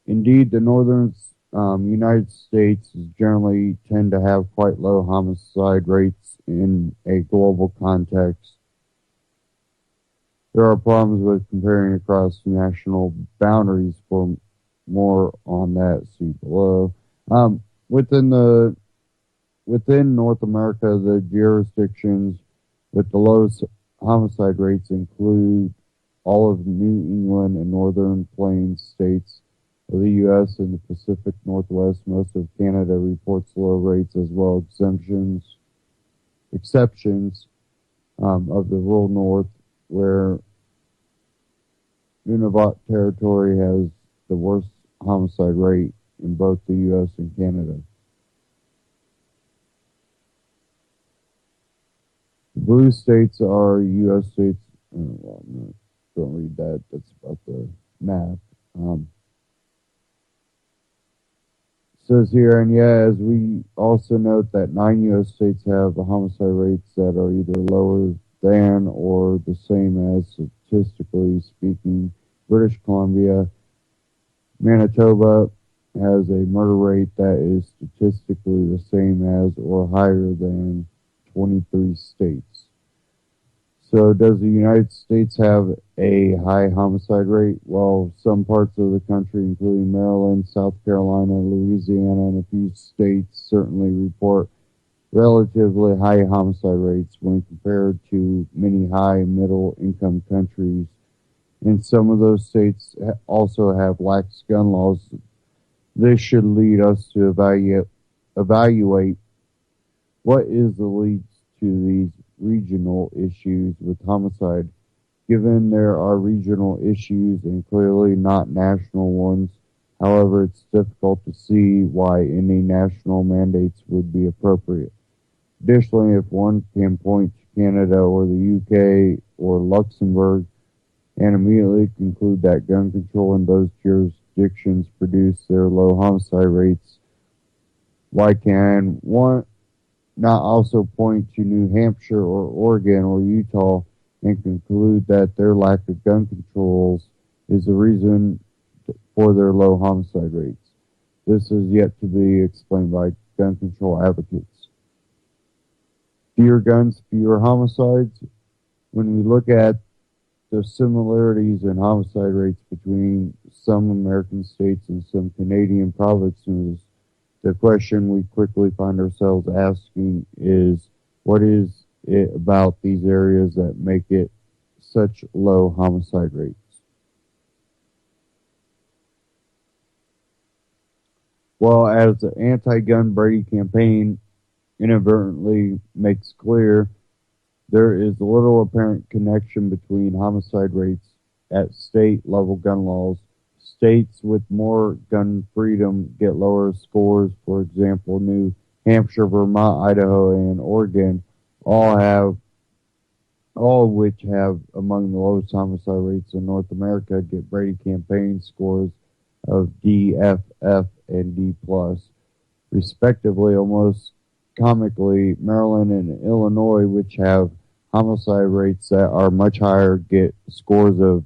Indeed, the northern United States generally tend to have quite low homicide rates in a global context. There are problems with comparing across national boundaries. For more on that, see below. Within North America, the jurisdictions with the lowest homicide rates include all of New England and Northern Plains states of the U.S. and the Pacific Northwest. Most of Canada reports low rates as well as exceptions of the rural North, where Nunavut Territory has the worst homicide rate in both the U.S. and Canada. The blue states are U.S. states. Well, no, don't read that. That's about the map. Says here, and yeah, as we also note that 9 U.S. states have the homicide rates that are either lower than or the same as, statistically speaking. British Columbia, Manitoba has a murder rate that is statistically the same as or higher than 23 states. So does the United States have a high homicide rate? Well, some parts of the country, including Maryland, South Carolina, Louisiana, and a few states certainly report relatively high homicide rates when compared to many high and middle income countries. And some of those states also have lax gun laws. This should lead us to evaluate what is the lead to these regional issues with homicide. Given there are regional issues and clearly not national ones, however, it's difficult to see why any national mandates would be appropriate. Additionally, if one can point to Canada or the UK or Luxembourg and immediately conclude that gun control in those jurisdictions produce their low homicide rates, why can one not also point to New Hampshire or Oregon or Utah and conclude that their lack of gun controls is the reason for their low homicide rates? This is yet to be explained by gun control advocates. Fewer guns, fewer homicides. When we look at the similarities in homicide rates between some American states and some Canadian provinces, the question we quickly find ourselves asking is, what is it about these areas that make it such low homicide rates? Well, as the anti-gun Brady campaign inadvertently makes clear, there is little apparent connection between homicide rates at state-level gun laws. States with more gun freedom get lower scores. For example, New Hampshire, Vermont, Idaho, and Oregon all have all of which have among the lowest homicide rates in North America, get Brady campaign scores of D, F, F, and D plus, respectively. Almost comically, Maryland and Illinois, which have homicide rates that are much higher, get scores of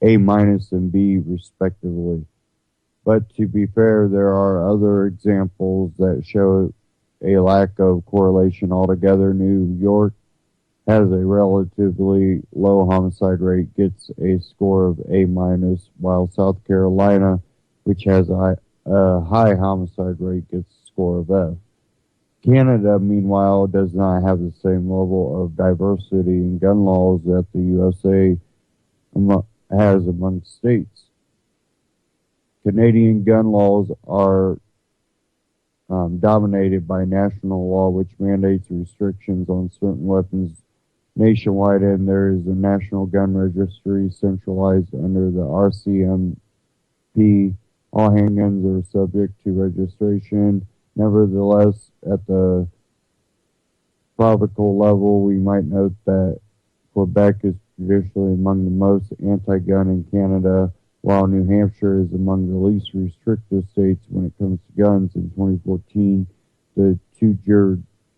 A minus and B, respectively. But to be fair, there are other examples that show a lack of correlation altogether. New York has a relatively low homicide rate, gets a score of A minus, while South Carolina, which has a high homicide rate, gets a score of F. Canada, meanwhile, does not have the same level of diversity in gun laws that the USA has among states. Canadian gun laws are dominated by national law, which mandates restrictions on certain weapons nationwide, and there is a national gun registry centralized under the RCMP. All handguns are subject to registration. Nevertheless, at the provincial level, we might note that Quebec is traditionally among the most anti-gun in Canada, while New Hampshire is among the least restrictive states when it comes to guns. In 2014, the two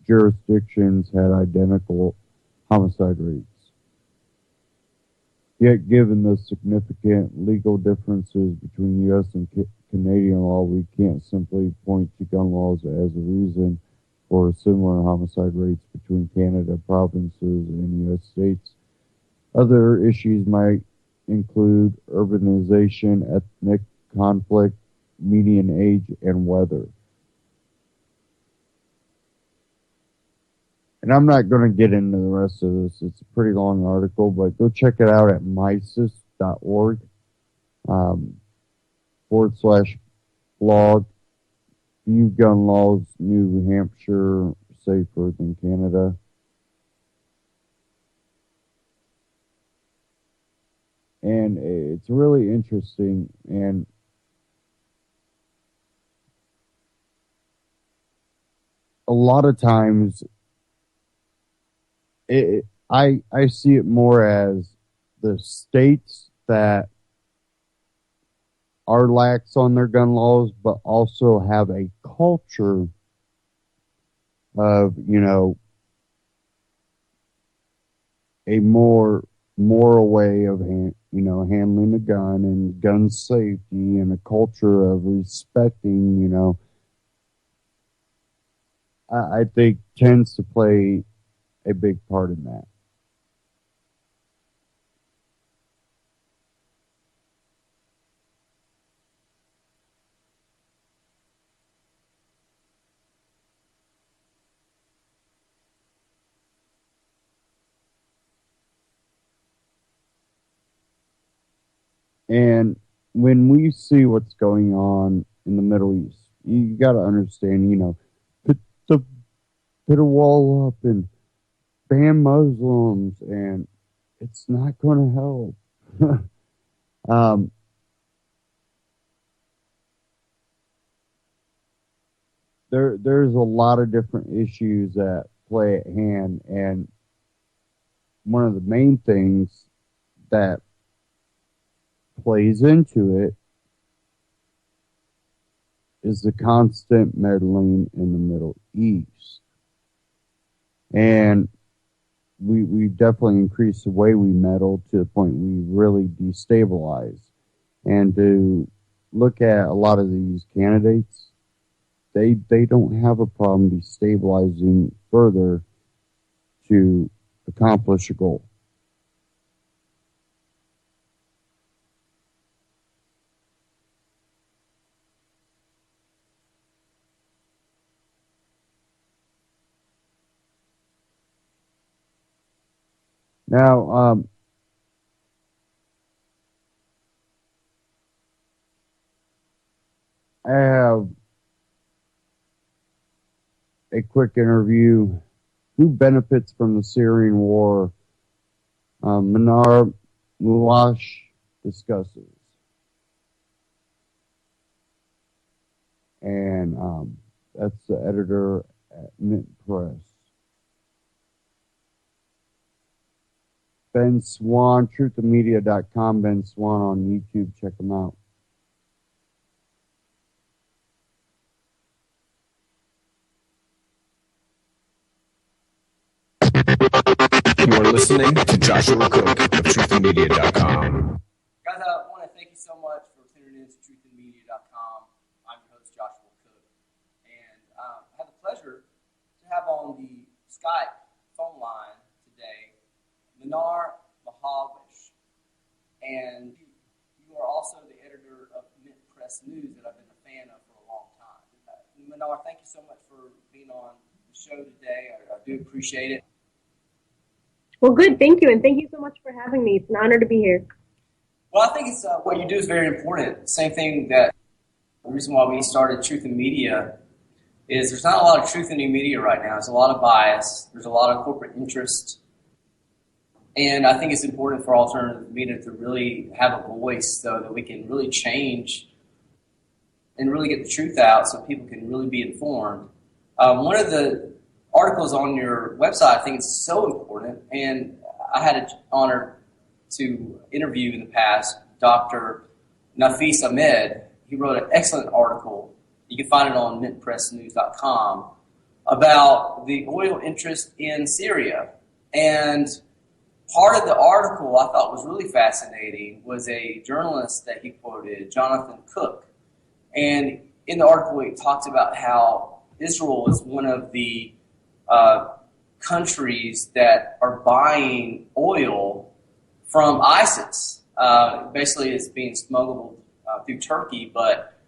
jurisdictions had identical homicide rates. Yet, given the significant legal differences between U.S. and Canadian law, we can't simply point to gun laws as a reason for similar homicide rates between Canada provinces and U.S. states. Other issues might include urbanization, ethnic conflict, median age, and weather. And I'm not going to get into the rest of this. It's a pretty long article, but go check it out at mises.org /blog. View gun laws, New Hampshire safer than Canada. And it's really interesting. And a lot of times, I see it more as the states that are lax on their gun laws, but also have a culture of, a more moral way of handling a gun and gun safety, and a culture of respecting, I think tends to play a big part in that. And when we see what's going on in the Middle East, you got to understand, put the put a wall up and ban Muslims, and it's not going to help. There's a lot of different issues that play at hand, and one of the main things that plays into it is the constant meddling in the Middle East. And we definitely increase the way we meddle to the point we really destabilize. And to look at a lot of these candidates, they don't have a problem destabilizing further to accomplish a goal. Now, I have a quick interview. Who benefits from the Syrian war? Manar Mulash discusses. And that's the editor at Mint Press. Ben Swan, truthofmedia.com, Ben Swan on YouTube. Check him out. You are listening to Joshua Cook of truthofmedia.com. Guys, I want to thank you so much for tuning in to truthofmedia.com. I'm your host, Joshua Cook. And I have the pleasure to have on the Skype phone line today Manar Mahavish. And you are also the editor of Mint Press News that I've been a fan of for a long time. Manar, thank you so much for being on the show today. I do appreciate it. Well, good. Thank you. And thank you so much for having me. It's an honor to be here. Well, I think it's what you do is very important. Same thing that the reason why we started Truth in Media is there's not a lot of truth in the media right now. There's a lot of bias. There's a lot of corporate interest. And I think it's important for alternative media to really have a voice so that we can really change and really get the truth out so people can really be informed. One of the articles on your website, I think it's so important, and I had an honor to interview in the past Dr. Nafis Ahmed. He wrote an excellent article. You can find it on mintpressnews.com about the oil interest in Syria. And part of the article I thought was really fascinating was a journalist that he quoted, Jonathan Cook. And in the article, he talks about how Israel is one of the countries that are buying oil from ISIS. Basically, it's being smuggled through Turkey, but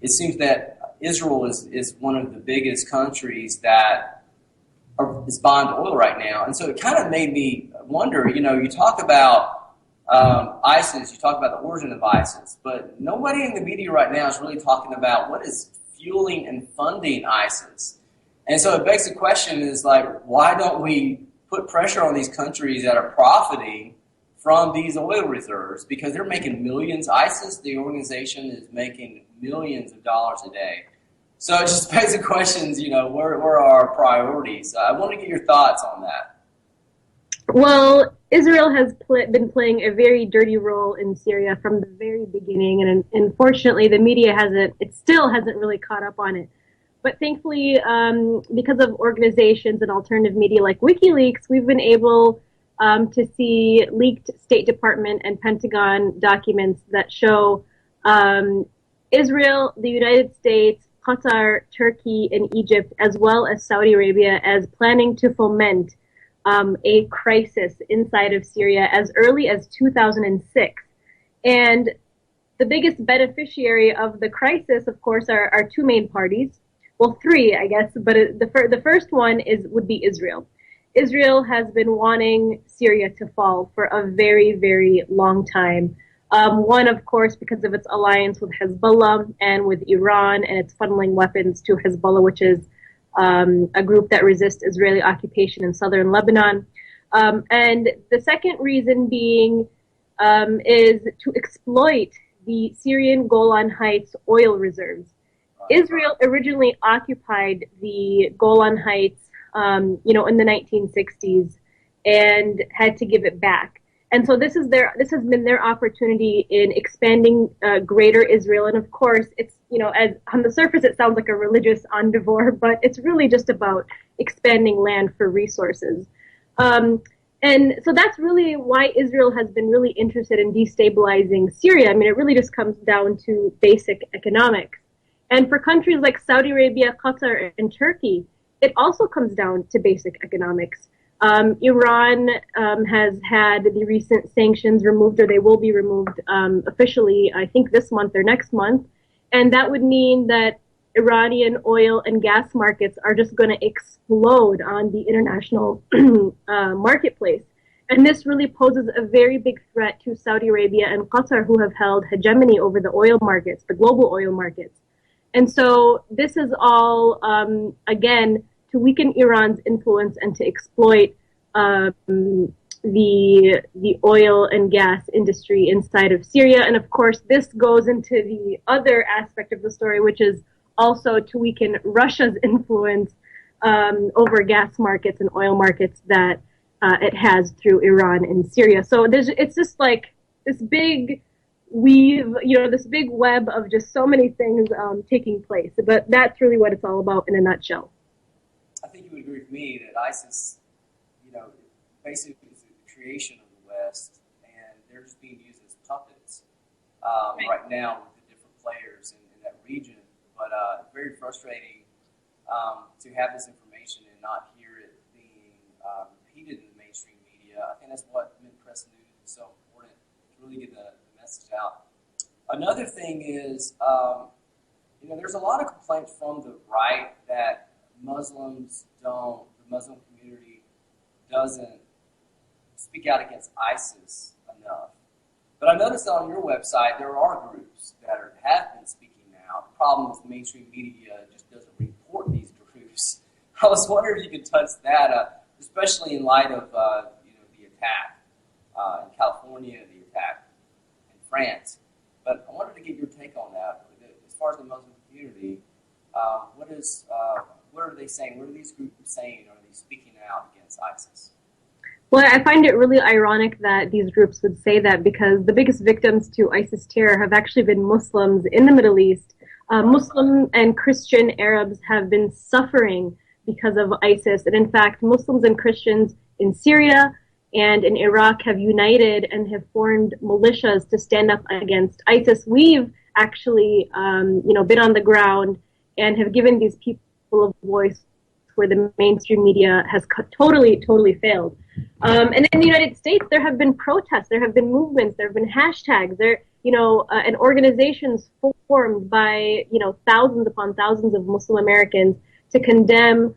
it seems that Israel is one of the biggest countries that is buying the oil right now. And so it kind of made me wonder, you talk about ISIS, you talk about the origin of ISIS, but nobody in the media right now is really talking about what is fueling and funding ISIS. And so it begs the question is why don't we put pressure on these countries that are profiting from these oil reserves? Because they're making millions. ISIS, the organization, is making millions of dollars a day. So it just begs the questions, where are our priorities? I want to get your thoughts on that. Well, Israel has been playing a very dirty role in Syria from the very beginning, and unfortunately the media still hasn't really caught up on it. But thankfully, because of organizations and alternative media like WikiLeaks, we've been able to see leaked State Department and Pentagon documents that show Israel, the United States, Qatar, Turkey, and Egypt, as well as Saudi Arabia, as planning to foment a crisis inside of Syria as early as 2006. And the biggest beneficiary of the crisis, of course, are two main parties. Well, three, I guess, but the first one would be Israel. Israel has been wanting Syria to fall for a very, very long time. One, of course, because of its alliance with Hezbollah and with Iran, and it's funneling weapons to Hezbollah, which is a group that resists Israeli occupation in southern Lebanon. And the second reason being is to exploit the Syrian Golan Heights oil reserves. Israel originally occupied the Golan Heights, in the 1960s, and had to give it back. And so this has been their opportunity in expanding greater Israel. And of course, it's, as on the surface, it sounds like a religious endeavor, but it's really just about expanding land for resources. And so that's really why Israel has been really interested in destabilizing Syria. I mean, it really just comes down to basic economics. And for countries like Saudi Arabia, Qatar, and Turkey, it also comes down to basic economics. Iran has had the recent sanctions removed, or they will be removed officially, I think this month or next month. And that would mean that Iranian oil and gas markets are just going to explode on the international marketplace. And this really poses a very big threat to Saudi Arabia and Qatar, who have held hegemony over the oil markets, the global oil markets. And so this is all, again, to weaken Iran's influence and to exploit the oil and gas industry inside of Syria. And of course, this goes into the other aspect of the story, which is also to weaken Russia's influence over gas markets and oil markets that it has through Iran and Syria. So it's just like this big weave, this big web of just so many things taking place. But that's really what it's all about in a nutshell. I think you would agree with me that ISIS, basically is the creation of the West, and they're just being used as puppets right now with the different players in that region. But very frustrating to have this information and not hear it being repeated in the mainstream media. I think that's what mid-press news is so important to really get the message out. Another thing is, there's a lot of complaints from the right that the Muslim community doesn't speak out against ISIS enough. But I noticed on your website there are groups that have been speaking out. The problem is the mainstream media just doesn't report these groups. I was wondering if you could touch that, especially in light of the attack in California, the attack in France. But I wanted to get your take on that. As far as the Muslim community, what are they saying? What are these groups saying? Are they speaking out against ISIS? Well, I find it really ironic that these groups would say that, because the biggest victims to ISIS terror have actually been Muslims in the Middle East. Muslim and Christian Arabs have been suffering because of ISIS. And in fact, Muslims and Christians in Syria and in Iraq have united and have formed militias to stand up against ISIS. We've actually, been on the ground and have given these people a voice where the mainstream media has totally failed. And in the United States, there have been protests, there have been movements, there have been hashtags, and organizations formed by, thousands upon thousands of Muslim Americans to condemn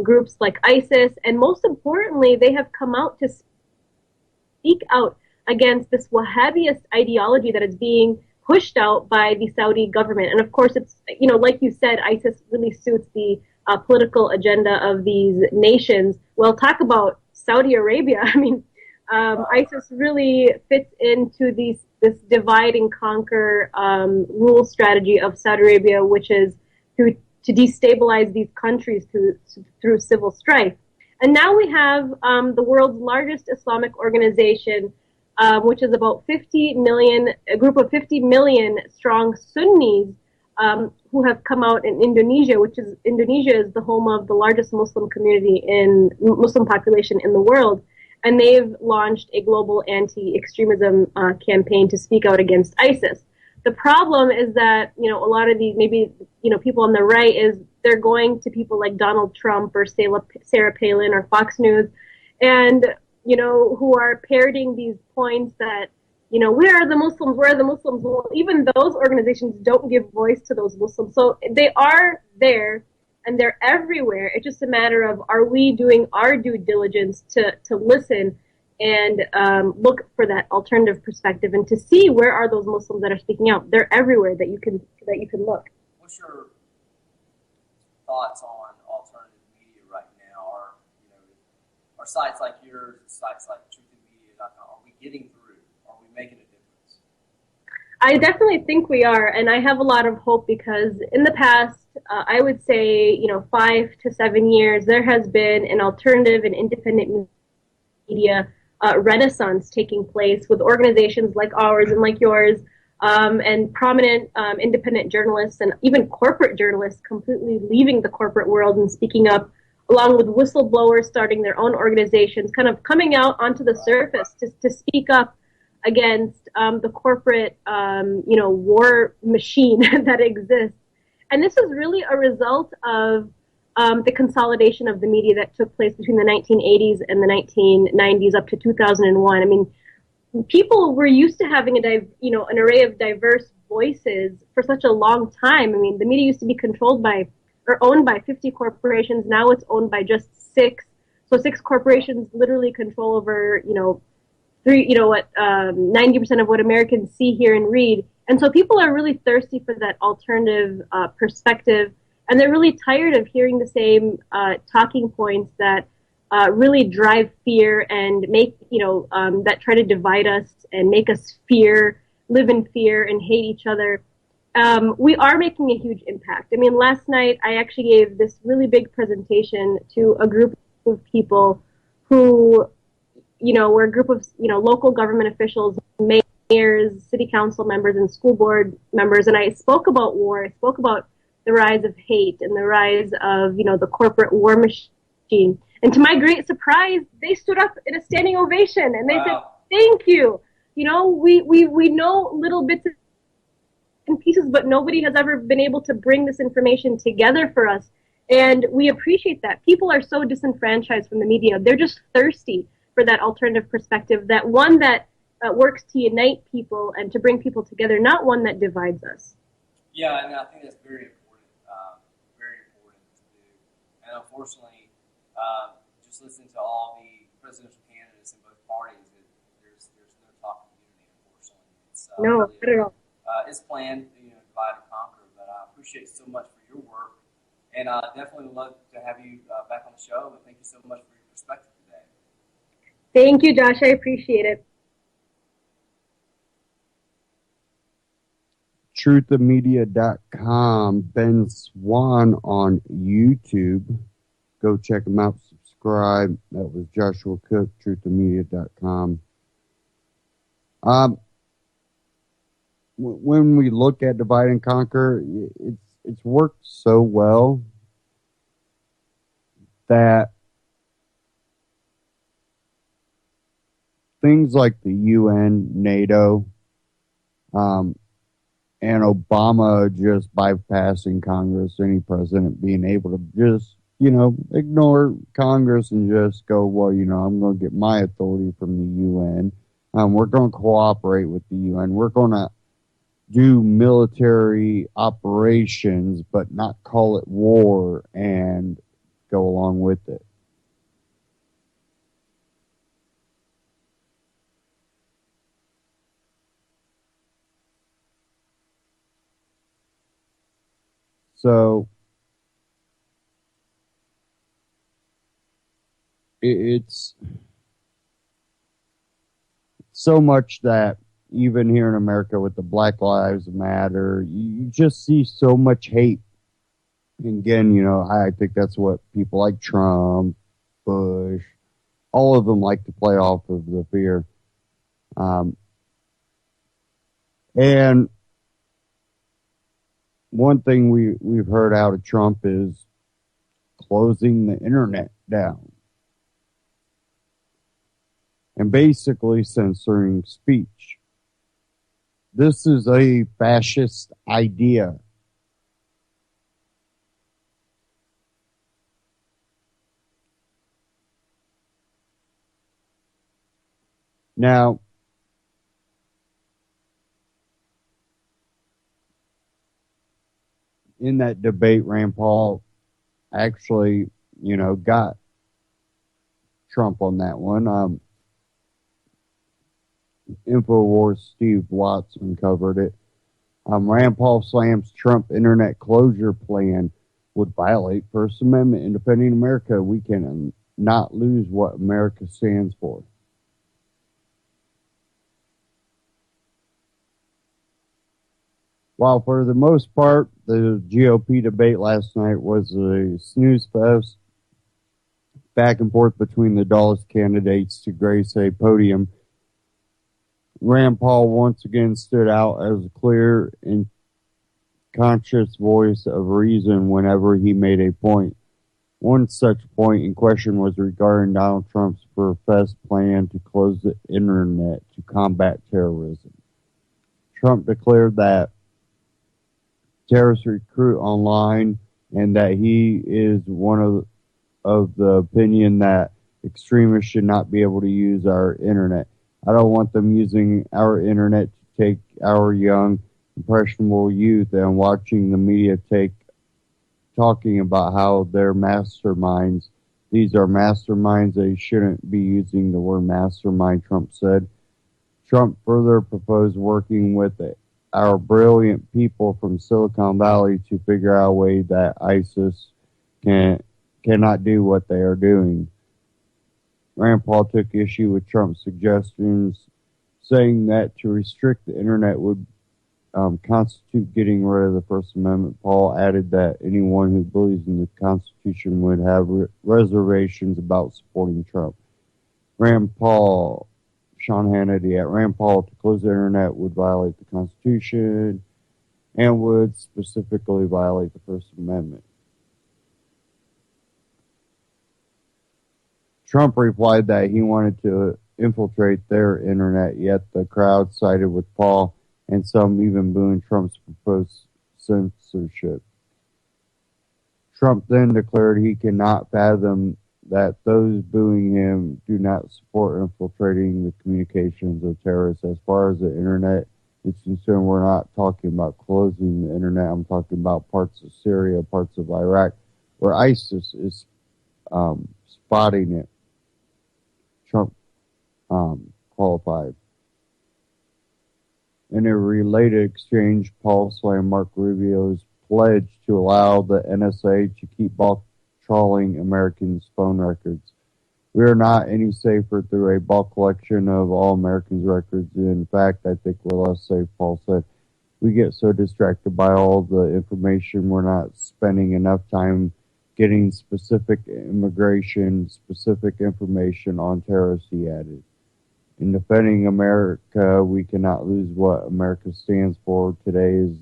groups like ISIS. And most importantly, they have come out to speak out against this Wahhabist ideology that is being pushed out by the Saudi government. And of course, it's, like you said, ISIS really suits the political agenda of these nations. Well, talk about Saudi Arabia. I mean, ISIS really fits into this divide and conquer rule strategy of Saudi Arabia, which is to destabilize these countries through civil strife. And now we have the world's largest Islamic organization, which is about a group of 50 million strong Sunnis who have come out in Indonesia, Indonesia is the home of the largest Muslim population in the world. And they've launched a global anti-extremism campaign to speak out against ISIS. The problem is that, a lot of these, people on the right they're going to people like Donald Trump or Sarah Palin or Fox News and, who are parroting these points that, where are the Muslims? Where are the Muslims? Well, even those organizations don't give voice to those Muslims. So they are there and they're everywhere. It's just a matter of, are we doing our due diligence to listen and look for that alternative perspective and to see where are those Muslims that are speaking out? They're everywhere that you can look. What's your thoughts on alternative media right now? Are sites like yours, sites like truthandmedia.com, are we getting through? Are we making a difference? I definitely think we are, and I have a lot of hope because in the past, I would say, 5 to 7 years, there has been an alternative and independent media renaissance taking place with organizations like ours and like yours, and prominent independent journalists and even corporate journalists completely leaving the corporate world and speaking up, along with whistleblowers starting their own organizations, kind of coming out onto the surface to speak up against the corporate, war machine that exists. And this is really a result of the consolidation of the media that took place between the 1980s and the 1990s up to 2001. I mean, people were used to having an array of diverse voices for such a long time. I mean, the media used to be controlled by or owned by 50 corporations. Now it's owned by just 6. So 6 corporations literally control over, 90% of what Americans see, hear, and read. And so people are really thirsty for that alternative perspective, and they're really tired of hearing the same talking points that really drive fear and make, that try to divide us and make us live in fear and hate each other. We are making a huge impact. I mean, last night I actually gave this really big presentation to a group of people who, were a group of, local government officials, mayors, city council members, and school board members, and I spoke about war. I spoke about the rise of hate and the rise of, the corporate war machine. And to my great surprise, they stood up in a standing ovation and they said, "Thank you." We know little bits and pieces, but nobody has ever been able to bring this information together for us. And we appreciate that. People are so disenfranchised from the media. They're just thirsty for that alternative perspective, that one that works to unite people and to bring people together, not one that divides us. Yeah, and I think that's very important to do. And unfortunately, just listening to all the presidential candidates in both parties, there's no talk of unity, unfortunately. It's, no, not at all. It's planned, divide and conquer, but I appreciate so much for your work, and I definitely would love to have you back on the show, and thank you so much for your perspective today. Thank you, Josh. I appreciate it. truthofmedia.com, Ben Swan on YouTube. Go check him out, subscribe. That was Joshua Cook, truthofmedia.com. When we look at divide and conquer, it's worked so well that things like the UN, NATO, and Obama just bypassing Congress, any president being able to just, ignore Congress and just go, well, I'm going to get my authority from the UN. We're going to cooperate with the UN. We're going to do military operations, but not call it war and go along with it. So it's so much that even here in America with the Black Lives Matter, you just see so much hate. And again, I think that's what people like Trump, Bush, all of them like to play off of the fear. And one thing we've heard out of Trump is closing the internet down and basically censoring speech. This is a fascist idea. Now, in that debate, Rand Paul actually, got Trump on that one. InfoWars Steve Watson covered it. Rand Paul slams Trump internet closure plan would violate First Amendment. In defending America, we can not lose what America stands for. While for the most part, the GOP debate last night was a snooze fest, back and forth between the Dulles candidates to grace a podium, Rand Paul once again stood out as a clear and conscious voice of reason whenever he made a point. One such point in question was regarding Donald Trump's professed plan to close the internet to combat terrorism. Trump declared that terrorists recruit online and that he is one of the opinion that extremists should not be able to use our internet. I don't want them using our internet to take our young, impressionable youth and watching the media talking about how they're masterminds. These are masterminds. They shouldn't be using the word mastermind, Trump said. Trump further proposed working with our brilliant people from Silicon Valley to figure out a way that ISIS cannot do what they are doing. Rand Paul took issue with Trump's suggestions, saying that to restrict the internet would constitute getting rid of the First Amendment. Paul added that anyone who believes in the Constitution would have reservations about supporting Trump. Rand Paul, Sean Hannity at Rand Paul, to close the internet would violate the Constitution and would specifically violate the First Amendment. Trump replied that he wanted to infiltrate their internet, yet the crowd sided with Paul, and some even booing Trump's proposed censorship. Trump then declared he cannot fathom that those booing him do not support infiltrating the communications of terrorists. As far as the internet is concerned, we're not talking about closing the internet. I'm talking about parts of Syria, parts of Iraq, where ISIS is spotting it. Trump qualified. In a related exchange, Paul slammed Mark Rubio's pledge to allow the NSA to keep bulk trawling Americans' phone records. We are not any safer through a bulk collection of all Americans' records. In fact, I think we're less safe, Paul said. We get so distracted by all the information, we're not spending enough time getting specific immigration, specific information on terrorists, he added. In defending America, we cannot lose what America stands for. Today is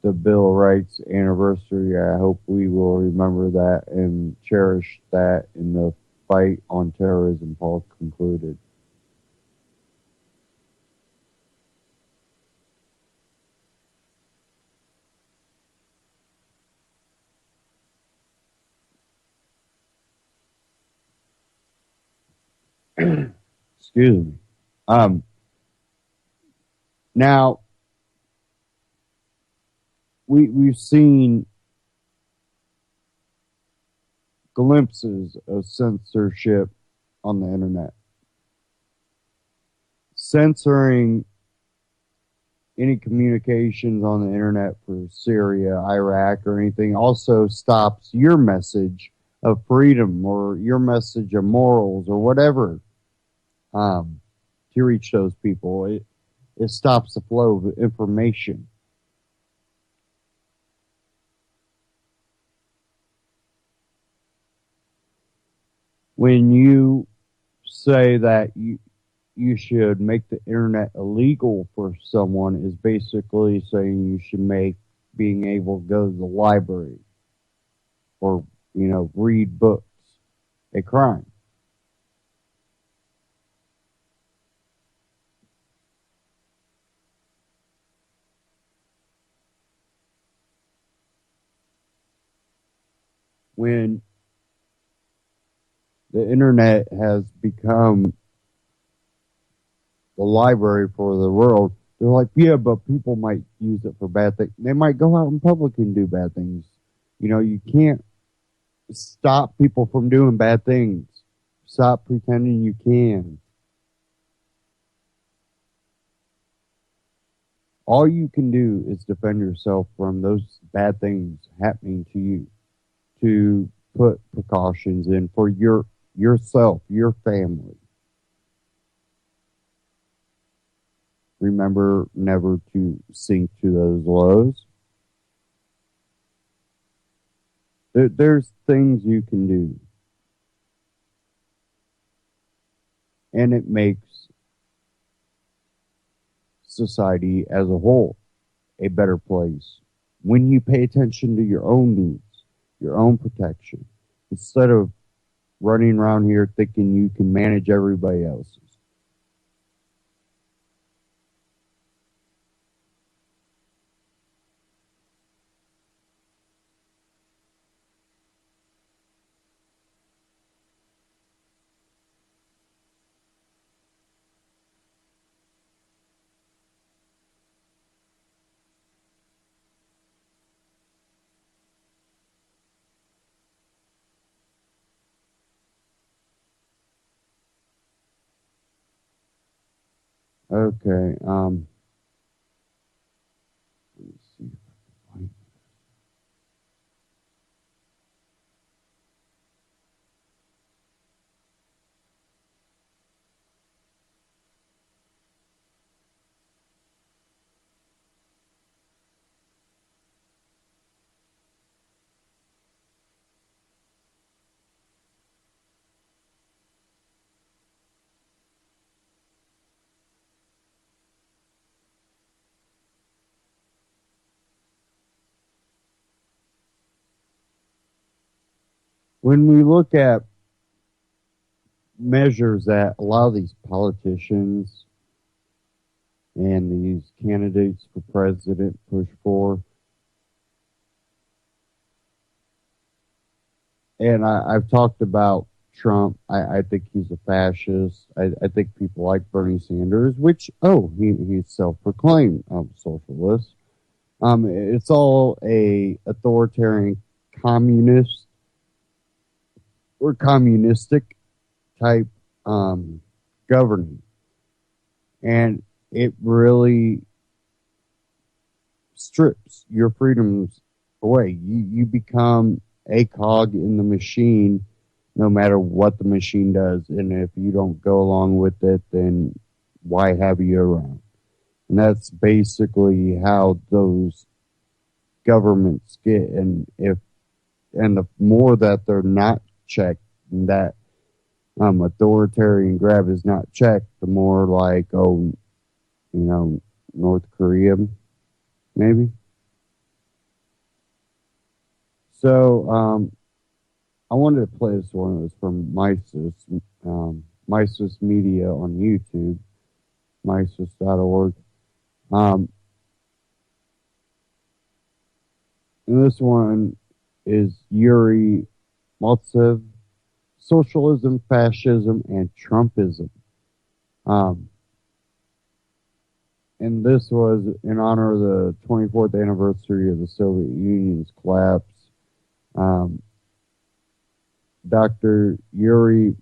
the Bill of Rights anniversary. I hope we will remember that and cherish that in the fight on terrorism, Paul concluded. Excuse me. Now, we've seen glimpses of censorship on the internet. Censoring any communications on the internet for Syria, Iraq, or anything also stops your message of freedom or your message of morals or whatever to reach those people. It stops the flow of information. When you say that you should make the internet illegal for someone is basically saying you should make being able to go to the library or, read books a crime. When the internet has become the library for the world, they're like, yeah, but people might use it for bad things. They might go out in public and do bad things. You can't stop people from doing bad things. Stop pretending you can. All you can do is defend yourself from those bad things happening to you. To put precautions in for yourself, your family. Remember never to sink to those lows. There's things you can do. And it makes society as a whole a better place when you pay attention to your own needs, your own protection, instead of running around here thinking you can manage everybody else's. Okay. when we look at measures that a lot of these politicians and these candidates for president push for, and I've talked about Trump. I think he's a fascist. I think people like Bernie Sanders, which, he's self-proclaimed socialist. It's all a authoritarian communist or communistic type governing. And it really strips your freedoms away. You become a cog in the machine no matter what the machine does. And if you don't go along with it, then why have you around? And that's basically how those governments get. And the more that they're not checked, and that authoritarian grab is not checked, the more like, North Korea, maybe. So, I wanted to play this one. It was from Mises Media on YouTube, Mises.org. And this one is Yuri Maltsev, Socialism, Fascism, and Trumpism. And this was in honor of the 24th anniversary of the Soviet Union's collapse. Dr. Yuri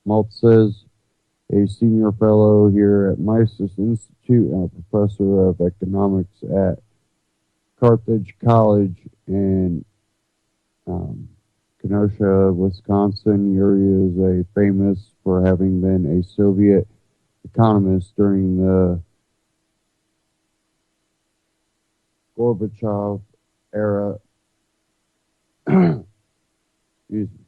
Maltsev, a senior fellow here at Mises Institute and a professor of economics at Carthage College in Kenosha, Wisconsin. Yuri is famous for having been a Soviet economist during the Gorbachev era. Excuse me.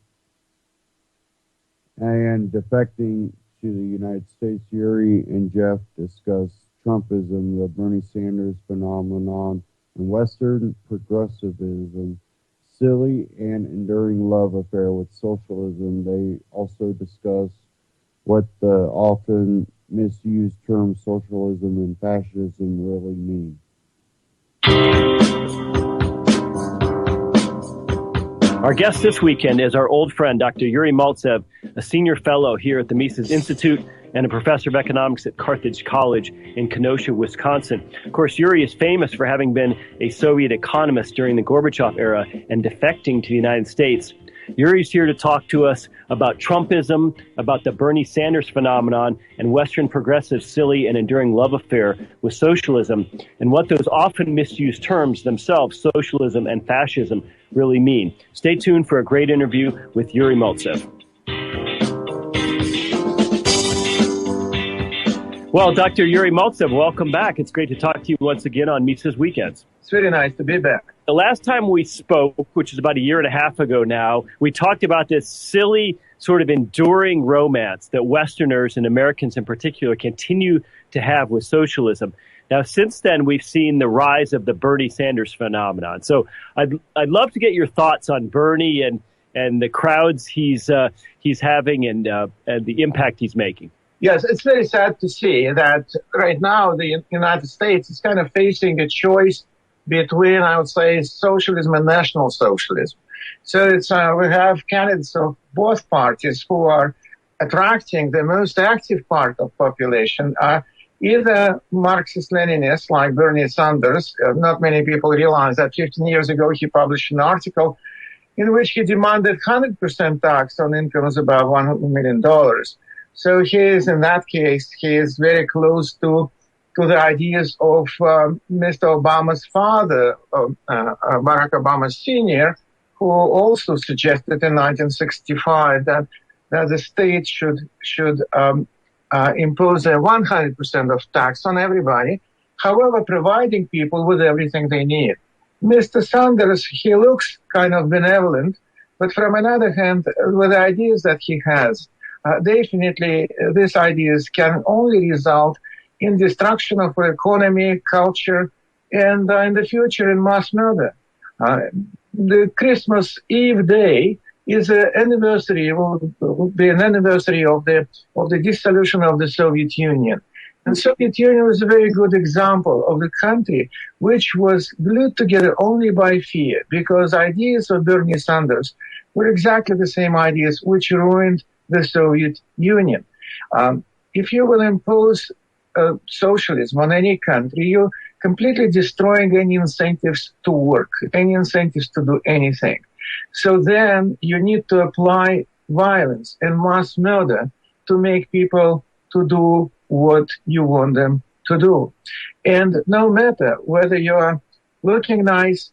And defecting to the United States, Yuri and Jeff discuss Trumpism, the Bernie Sanders phenomenon, and Western progressivism, silly and enduring love affair with socialism. They also discuss what the often misused terms socialism and fascism really mean. Our guest this weekend is our old friend, Dr. Yuri Maltsev, a senior fellow here at the Mises Institute and a professor of economics at Carthage College in Kenosha, Wisconsin. Of course, Yuri is famous for having been a Soviet economist during the Gorbachev era and defecting to the United States. Yuri's here to talk to us about Trumpism, about the Bernie Sanders phenomenon, and Western progressive silly and enduring love affair with socialism, and what those often misused terms themselves, socialism and fascism, really mean. Stay tuned for a great interview with Yuri Maltsev. Well, Dr. Yuri Maltsev, welcome back. It's great to talk to you once again on Mises Weekends. It's very nice to be back. The last time we spoke, which is about a year and a half ago now, we talked about this silly sort of enduring romance that Westerners and Americans in particular continue to have with socialism. Now, since then, we've seen the rise of the Bernie Sanders phenomenon. So I'd love to get your thoughts on Bernie and the crowds he's having and the impact he's making. Yes, it's very sad to see that right now the United States is kind of facing a choice between, I would say, socialism and national socialism. So it's we have candidates of both parties who are attracting the most active part of population, either Marxist-Leninists like Bernie Sanders. Not many people realize that 15 years ago he published an article in which he demanded 100% tax on incomes above $100 million. So he is, in that case, he is very close to the ideas of Mr. Obama's father, Barack Obama Sr., who also suggested in 1965 that the state should impose a 100% of tax on everybody, however, providing people with everything they need. Mr. Sanders, he looks kind of benevolent, but from another hand, with the ideas that he has, definitely these ideas can only result in destruction of our economy, culture, and in the future in mass murder. the Christmas Eve day is an anniversary, will be an anniversary of the dissolution of the Soviet Union. And Soviet Union was a very good example of a country which was glued together only by fear, because ideas of Bernie Sanders were exactly the same ideas which ruined the Soviet Union. If you will impose socialism on any country, you're completely destroying any incentives to work, any incentives to do anything. So then you need to apply violence and mass murder to make people to do what you want them to do. And no matter whether you're looking nice,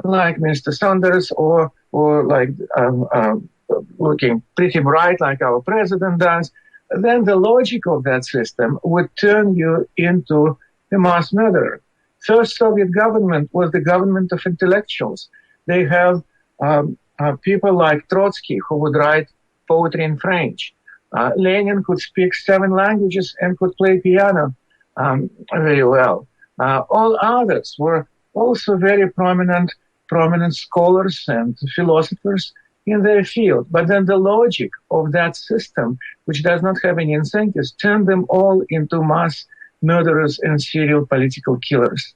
like Mr. Sanders, or like looking pretty bright like our president does, then the logic of that system would turn you into a mass murderer. First Soviet government was the government of intellectuals. They have people like Trotsky who would write poetry in French. Lenin could speak 7 languages and could play piano very well. All others were also very prominent scholars and philosophers in their field. But then the logic of that system, which does not have any incentives, turned them all into mass murderers and serial political killers.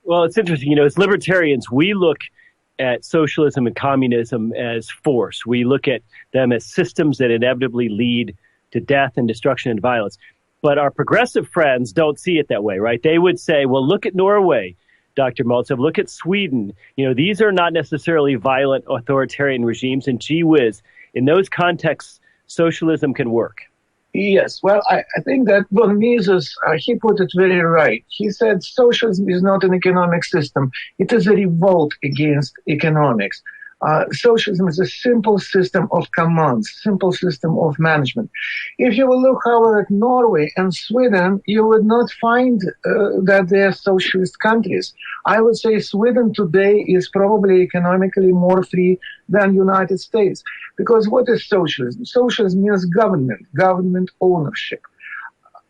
Well, it's interesting. As libertarians, we look at socialism and communism as force. We look at them as systems that inevitably lead to death and destruction and violence. But our progressive friends don't see it that way, right? They would say, well, look at Norway, Dr. Maltsev, look at Sweden. These are not necessarily violent authoritarian regimes, and gee whiz, in those contexts, socialism can work. Yes, well, I think that von Mises, he put it very right. He said socialism is not an economic system. It is a revolt against economics. Socialism is a simple system of commands, simple system of management. If you will look, however, at Norway and Sweden, you would not find that they are socialist countries. I would say Sweden today is probably economically more free than United States. Because what is socialism? Socialism means government ownership.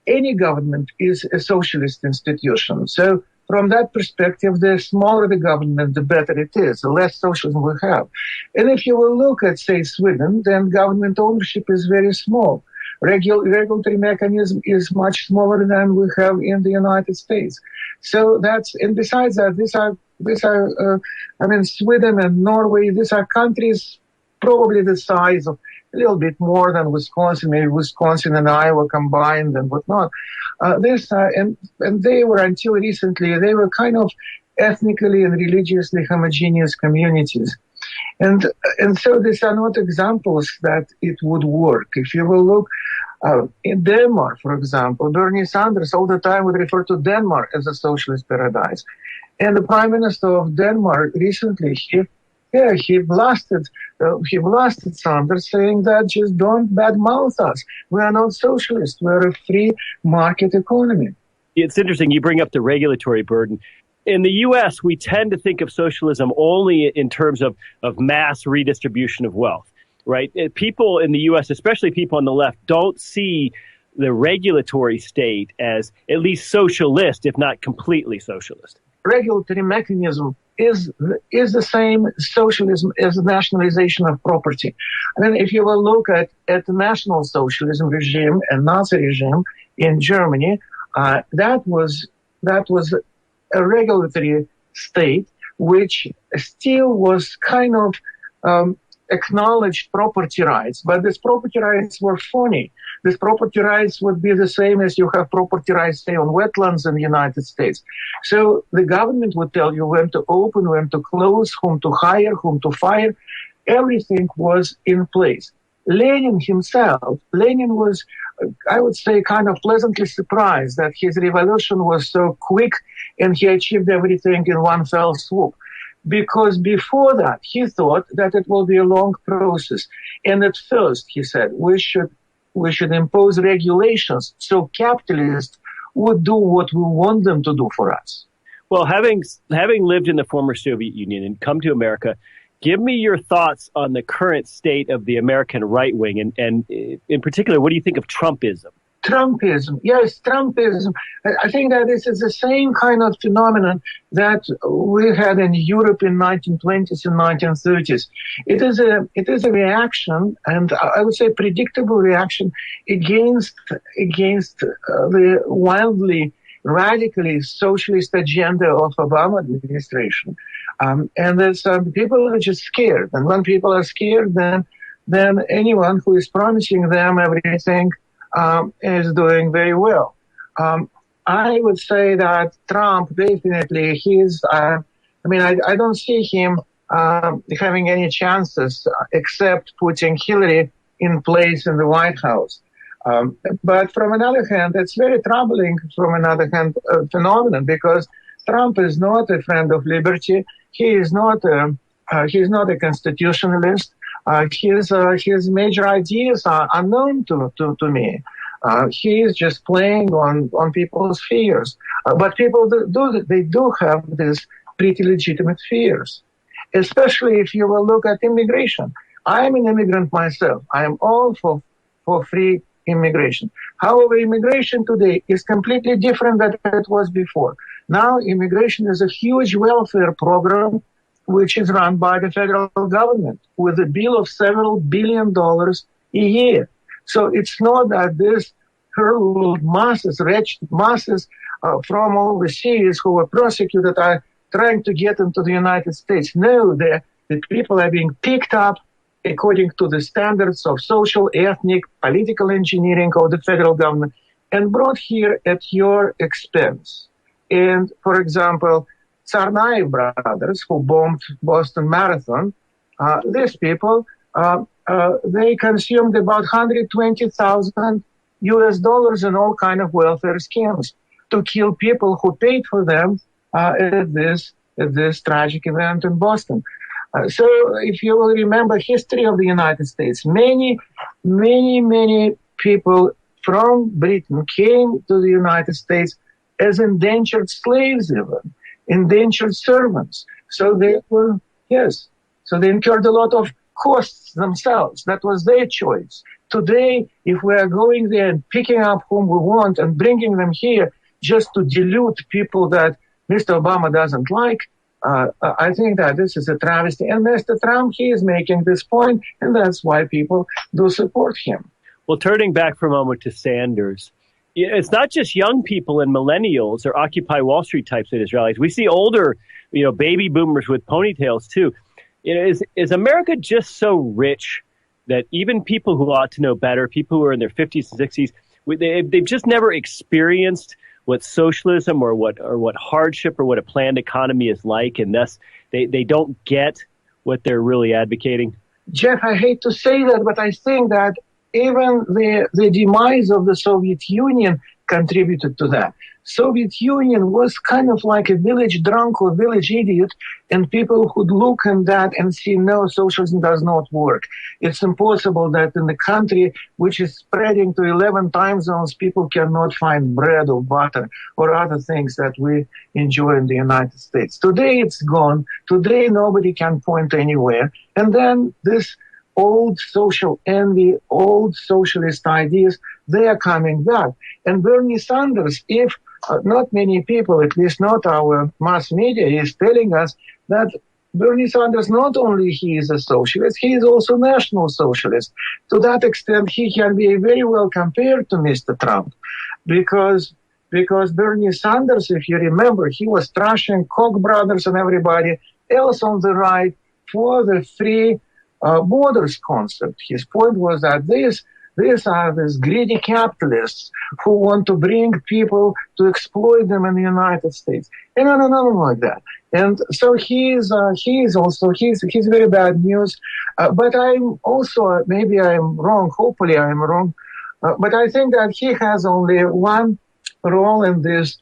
Any government is a socialist institution. So from that perspective, the smaller the government, the better it is, the less socialism we have. And if you will look at, say, Sweden, then government ownership is very small. Regulatory mechanism is much smaller than we have in the United States. So and besides that, these are Sweden and Norway, these are countries probably the size of a little bit more than Wisconsin, maybe Wisconsin and Iowa combined and whatnot. And they were, until recently, they were kind of ethnically and religiously homogeneous communities. And so these are not examples that it would work. If you will look in Denmark, for example, Bernie Sanders all the time would refer to Denmark as a socialist paradise. And the Prime Minister of Denmark recently, he blasted Sanders, saying that just don't badmouth us. We are not socialists. We are a free market economy. It's interesting. You bring up the regulatory burden. In the U.S., we tend to think of socialism only in terms of mass redistribution of wealth, right? People in the U.S., especially people on the left, don't see the regulatory state as at least socialist, if not completely socialist. Regulatory mechanism is the same socialism as the nationalization of property. I mean, if you will look at the National Socialism regime and Nazi regime in Germany, that was a regulatory state which still was kind of acknowledged property rights, but these property rights were phony. These property rights would be the same as you have property rights, say, on wetlands in the United States. So the government would tell you when to open, when to close, whom to hire, whom to fire. Everything was in place. Lenin was, I would say, kind of pleasantly surprised that his revolution was so quick and he achieved everything in one fell swoop. Because before that, he thought that it will be a long process. And at first, he said, we should impose regulations so capitalists would do what we want them to do for us. Well, having lived in the former Soviet Union and come to America, give me your thoughts on the current state of the American right wing, and in particular, what do you think of Trumpism? Trumpism. Yes, Trumpism. I think that this is the same kind of phenomenon that we had in Europe in 1920s and 1930s. It is a reaction, and I would say predictable reaction against the wildly, radically socialist agenda of Obama administration. And there's people are just scared, and when people are scared, then anyone who is promising them everything is doing very well. I would say that Trump definitely I don't see him having any chances except putting Hillary in place in the White House. But from another hand, it's very troubling from another hand phenomenon, because Trump is not a friend of liberty. He is not a constitutionalist. His major ideas are unknown to me. He is just playing on people's fears. But people do have these pretty legitimate fears, especially if you will look at immigration. I am an immigrant myself. I am all for free immigration. However, immigration today is completely different than it was before. Now, immigration is a huge welfare program which is run by the federal government with a bill of several $1 billion a year. So it's not that this hurled masses, wretched masses from overseas who were prosecuted are trying to get into the United States. No, the people are being picked up according to the standards of social, ethnic, political engineering of the federal government and brought here at your expense. And, for example, Tsarnaev brothers, who bombed Boston Marathon, these people, they consumed about $120,000 in all kind of welfare schemes to kill people who paid for them at this tragic event in Boston. So if you will remember history of the United States, many people from Britain came to the United States as indentured slaves, even indentured servants. So they were, so they incurred a lot of costs themselves. That was their choice. Today, if we are going there and picking up whom we want and bringing them here just to dilute people that Mr. Obama doesn't like, I think that this is a travesty. And Mr. Trump, he is making this point, and that's why people do support him. Well, turning back for a moment to Sanders, it's not just young people and millennials or Occupy Wall Street types at his rallies. We see older, baby boomers with ponytails too. Is America just so rich that even people who ought to know better, people who are in their 50s and 60s, they've just never experienced what socialism or what hardship or what a planned economy is like, and thus they don't get what they're really advocating? Jeff, I hate to say that, but I think that even the demise of the Soviet Union contributed to that. Soviet Union was kind of like a village drunk or village idiot, and people would look at that and see, no, socialism does not work. It's impossible that in the country which is spreading to 11 time zones, people cannot find bread or butter or other things that we enjoy in the United States. Today it's gone. Today nobody can point anywhere. And then this old social envy, old socialist ideas, they are coming back. And Bernie Sanders, if not many people, at least not our mass media, is telling us that Bernie Sanders, not only he is a socialist, he is also national socialist. To that extent, he can be very well compared to Mr. Trump, because Bernie Sanders, if you remember, he was trashing Koch brothers and everybody else on the right for the free borders concept. His point was that these are these greedy capitalists who want to bring people to exploit them in the United States. And nothing like that. And so he's very bad news. But I'm also, maybe I'm wrong, hopefully I'm wrong, but I think that he has only one role in this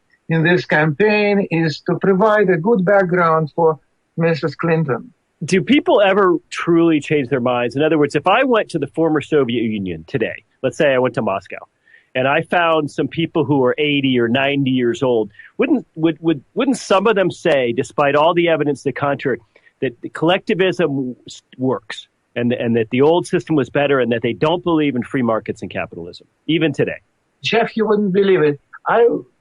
campaign, is to provide a good background for Mrs. Clinton. Do people ever truly change their minds? In other words, if I went to the former Soviet Union today, let's say I went to Moscow, and I found some people who are 80 or 90 years old, wouldn't some of them say, despite all the evidence to the contrary, that the collectivism works and that the old system was better and that they don't believe in free markets and capitalism, even today? Jeff, you wouldn't believe it.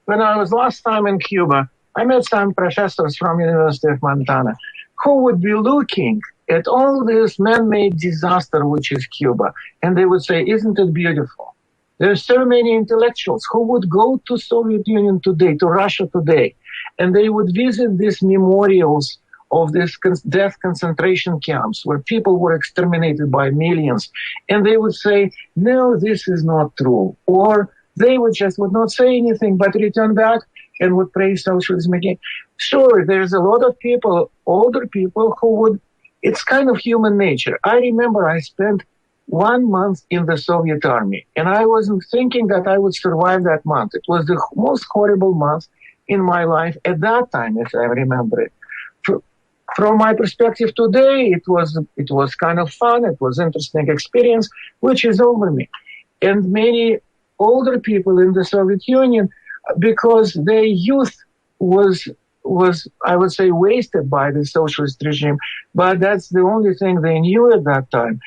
When I was last time in Cuba, I met some professors from University of Montana who would be looking at all this man-made disaster, which is Cuba, and they would say, isn't it beautiful? There's so many intellectuals who would go to Soviet Union today, to Russia today, and they would visit these memorials of these death concentration camps where people were exterminated by millions. And they would say, no, this is not true. Or they would not say anything, but return back and would praise socialism again. Sure, there's a lot of people, older people, who would, it's kind of human nature. I remember I spent 1 month in the Soviet army, and I wasn't thinking that I would survive that month. It was the most horrible month in my life at that time, if I remember it. From my perspective today, it was kind of fun. It was interesting experience, which is over me. And many older people in the Soviet Union, because their youth was I would say wasted by the socialist regime, but that's the only thing they knew at that time.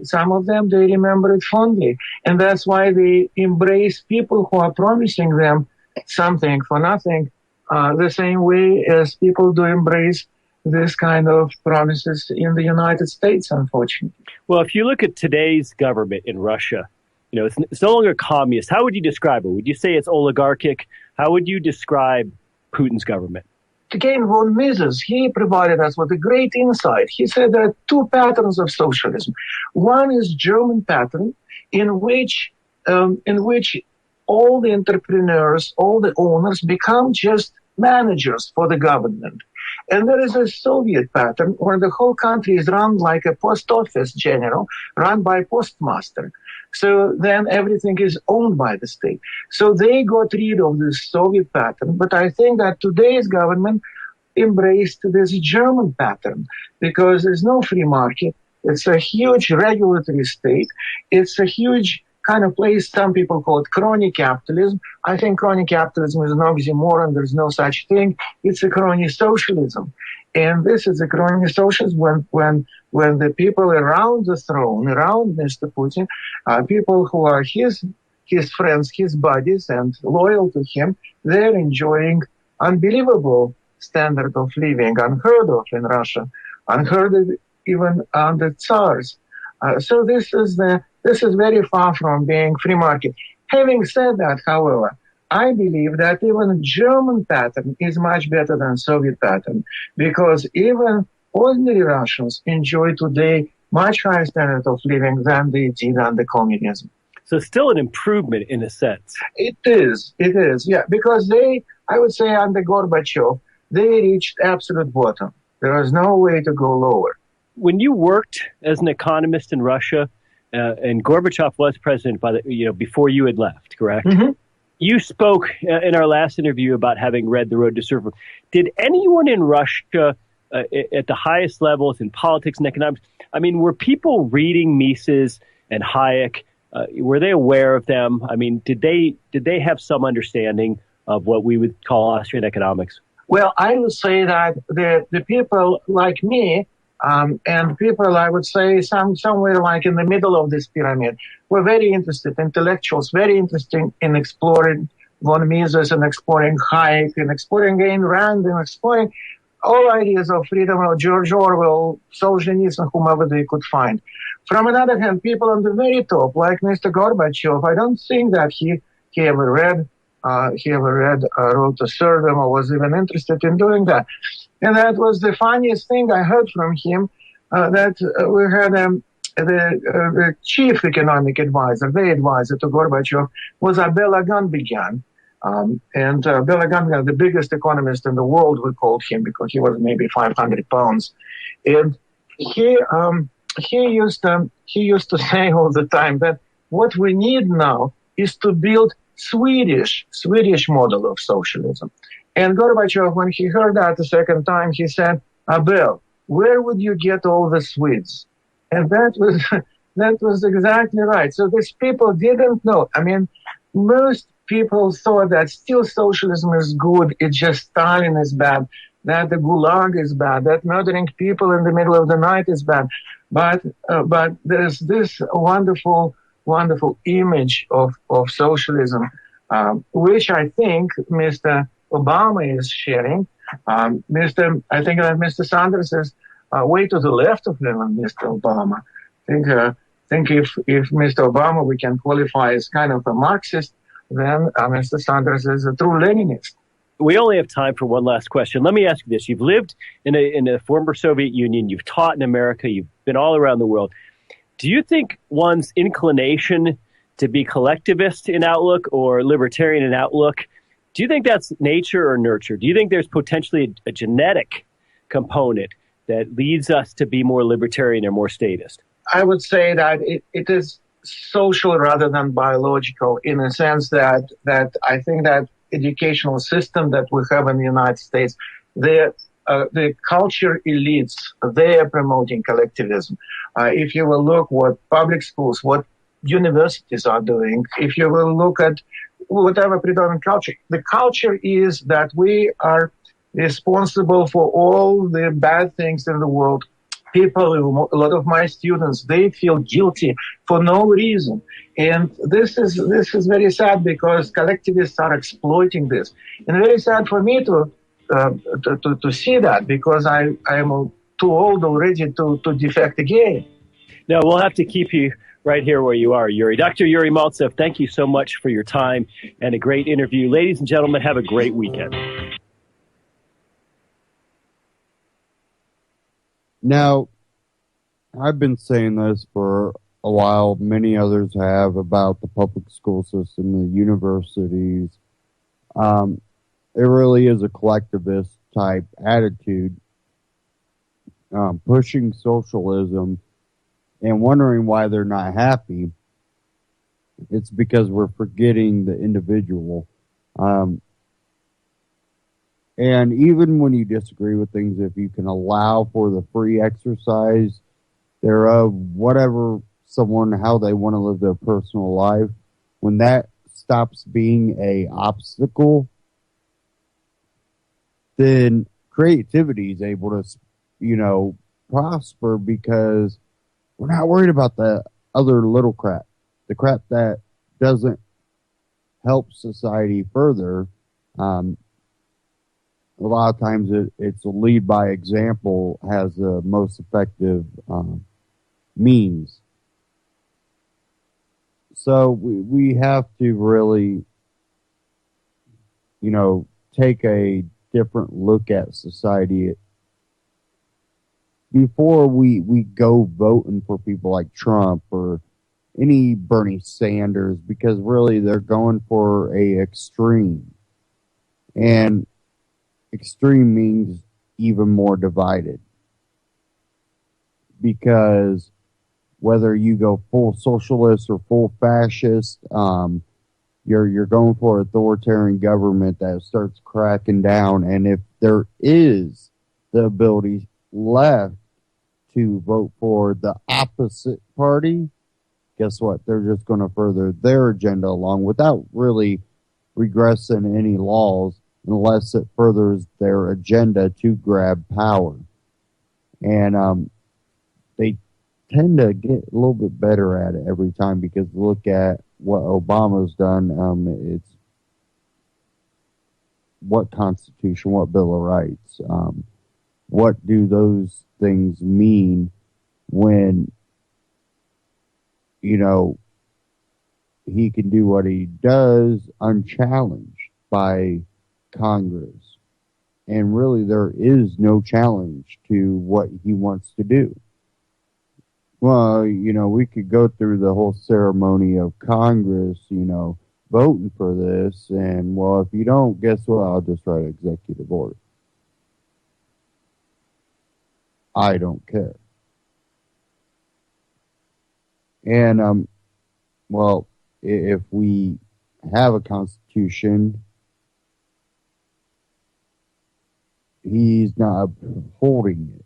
Some of them, they remember it fondly, and that's why they embrace people who are promising them something for nothing, the same way as people do embrace this kind of promises in the United States, unfortunately. Well, if you look at today's government in Russia, it's no longer communist. How would you describe it? Would you say it's oligarchic? How would you describe Putin's government? Again, von Mises, he provided us with a great insight. He said there are two patterns of socialism. One is German pattern, in which all the entrepreneurs, all the owners become just managers for the government. And there is a Soviet pattern where the whole country is run like a post office general, run by postmaster. So then everything is owned by the state. So they got rid of this Soviet pattern. But I think that today's government embraced this German pattern because there's no free market. It's a huge regulatory state. It's a huge kind of place some people call it crony capitalism. I think crony capitalism is an oxymoron. There's no such thing. It's a crony socialism. And this is a crony socialism when the people around the throne, around Mr. Putin, people who are his friends, his buddies, and loyal to him, they're enjoying unbelievable standard of living, unheard of in Russia, unheard of even under Tsars. So this is very far from being free market. Having said that, however, I believe that even German pattern is much better than Soviet pattern because even ordinary Russians enjoy today much higher standard of living than they did under communism. So still an improvement in a sense. It is, yeah, because I would say under Gorbachev, they reached absolute bottom. There was no way to go lower. When you worked as an economist in Russia, and Gorbachev was president before you had left, correct? Mm-hmm. You spoke in our last interview about having read The Road to Serfdom. Did anyone in Russia at the highest levels in politics and economics, were people reading Mises and Hayek? Were they aware of them? Did they have some understanding of what we would call Austrian economics? Well, I would say that the people like me, and people, I would say, somewhere like in the middle of this pyramid, were very interested, intellectuals, very interested in exploring von Mises and exploring Hayek and exploring Ayn Rand and exploring all ideas of freedom of George Orwell, Solzhenitsyn, whomever they could find. From another hand, people on the very top, like Mr. Gorbachev, I don't think that he ever read Road to Serfdom or was even interested in doing that. And that was the funniest thing I heard from him, that we had the chief economic advisor, the advisor to Gorbachev, was Abel Aganbegyan. And Abel Aganbegyan, the biggest economist in the world, we called him because he was maybe 500 pounds. And he used to say all the time that what we need now is to build Swedish model of socialism. And Gorbachev, when he heard that the second time, he said, Abel, where would you get all the Swedes? And that was exactly right. So these people didn't know. Most people thought that still socialism is good. It's just Stalin is bad, that the Gulag is bad, that murdering people in the middle of the night is bad. But there's this wonderful wonderful image of socialism, which I think Mr. Obama is sharing. I think that Mr. Sanders is way to the left of him and Mr. Obama. I think if Mr. Obama we can qualify as kind of a Marxist, then Mr. Sanders is a true Leninist. We only have time for one last question. Let me ask you this. You've lived in a former Soviet Union. You've taught in America. You've been all around the world. Do you think one's inclination to be collectivist in outlook or libertarian in outlook, do you think that's nature or nurture? Do you think there's potentially a genetic component that leads us to be more libertarian or more statist? I would say that it is social rather than biological, in a sense that I think that educational system that we have in the United States, the culture elites, they are promoting collectivism. If you will look what public schools, what universities are doing, if you will look at whatever predominant culture, the culture is that we are responsible for all the bad things in the world. People, a lot of my students, they feel guilty for no reason. And this is very sad because collectivists are exploiting this. And very sad for me to see that because I am too old already to defect again. No, we'll have to keep you right here where you are, Yuri. Dr. Yuri Maltsev, thank you so much for your time and a great interview. Ladies and gentlemen, have a great weekend. Now, I've been saying this for a while. Many others have about the public school system, the universities. It really is a collectivist type attitude, pushing socialism and wondering why they're not happy. It's because we're forgetting the individual. And even when you disagree with things, if you can allow for the free exercise thereof, whatever someone, how they want to live their personal life, when that stops being a obstacle, then creativity is able to, prosper because we're not worried about the other little crap, the crap that doesn't help society further. A lot of times it's a lead by example has the most effective means. So we have to really, take a different look at society before we go voting for people like Trump or any Bernie Sanders, because really they're going for a extreme. And extreme means even more divided, because whether you go full socialist or full fascist, you're going for authoritarian government that starts cracking down. And if there is the ability left to vote for the opposite party, guess what? They're just going to further their agenda along without really regressing any laws, unless it furthers their agenda to grab power. And they tend to get a little bit better at it every time, because look at what Obama's done. It's what Constitution, what Bill of Rights, what do those things mean when, he can do what he does unchallenged by Congress. And really there is no challenge to what he wants to do. Well, we could go through the whole ceremony of Congress, voting for this, and well, if you don't, guess what? I'll just write an executive order. I don't care. And well, if we have a constitution, he's not upholding it.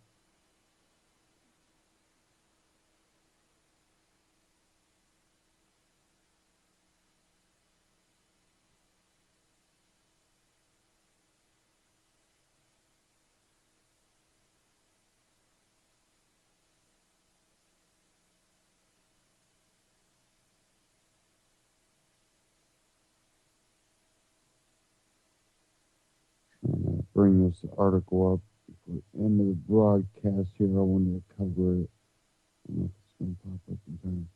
bring this article up at the end of the broadcast here. I wanted to cover it. I don't know if it's going to pop up in time.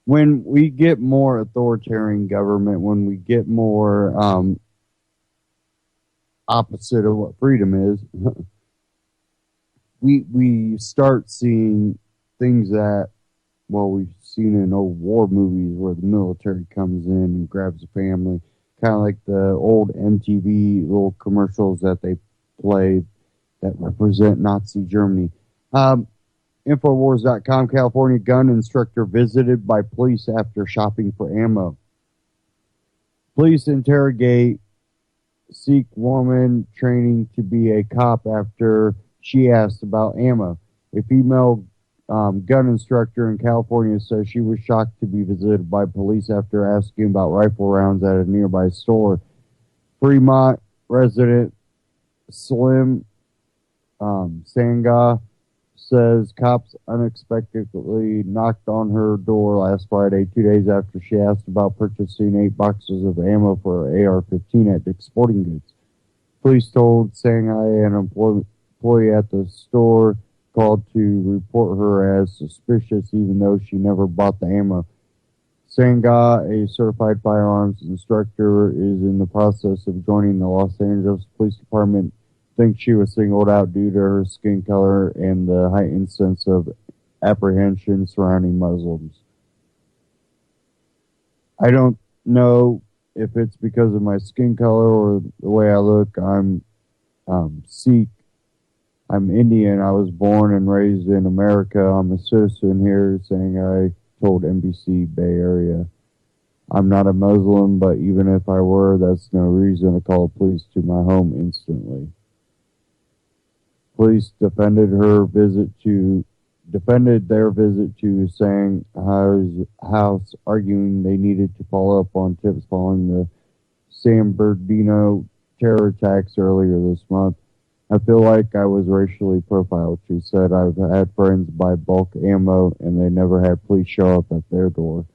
When we get more authoritarian government, when we get more opposite of what freedom is, we start seeing things that, well, we've seen in old war movies where the military comes in and grabs a family, kind of like the old MTV little commercials that they play that represent Nazi Germany. Infowars.com, California gun instructor visited by police after shopping for ammo. Police interrogate Sikh woman training to be a cop after she asked about ammo. A female gun instructor in California says she was shocked to be visited by police after asking about rifle rounds at a nearby store. Fremont resident Slim Sangha says cops unexpectedly knocked on her door last Friday, 2 days after she asked about purchasing 8 boxes of ammo for AR-15 at Dick's Sporting Goods. Police told Sangha an employee at the store called to report her as suspicious even though she never bought the ammo. Sangha, a certified firearms instructor, is in the process of joining the Los Angeles Police Department. Thinks she was singled out due to her skin color and the heightened sense of apprehension surrounding Muslims. I don't know if it's because of my skin color or the way I look. I'm Sikh. I'm Indian. I was born and raised in America. I'm a citizen here, saying I told NBC Bay Area. I'm not a Muslim, but even if I were, that's no reason to call police to my home instantly. Police defended their visit to Sangha's house, arguing they needed to follow up on tips following the San Bernardino terror attacks earlier this month. I feel like I was racially profiled, she said. I've had friends buy bulk ammo, and they never had police show up at their door.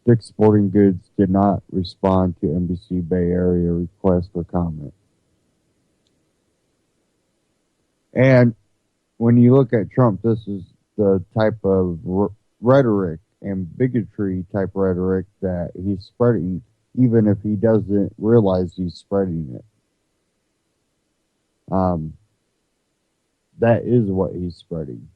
Dick's Sporting Goods did not respond to NBC Bay Area request for comment. And when you look at Trump, this is the type of rhetoric and bigotry type rhetoric that he's spreading, even if he doesn't realize he's spreading it. That is what he's spreading.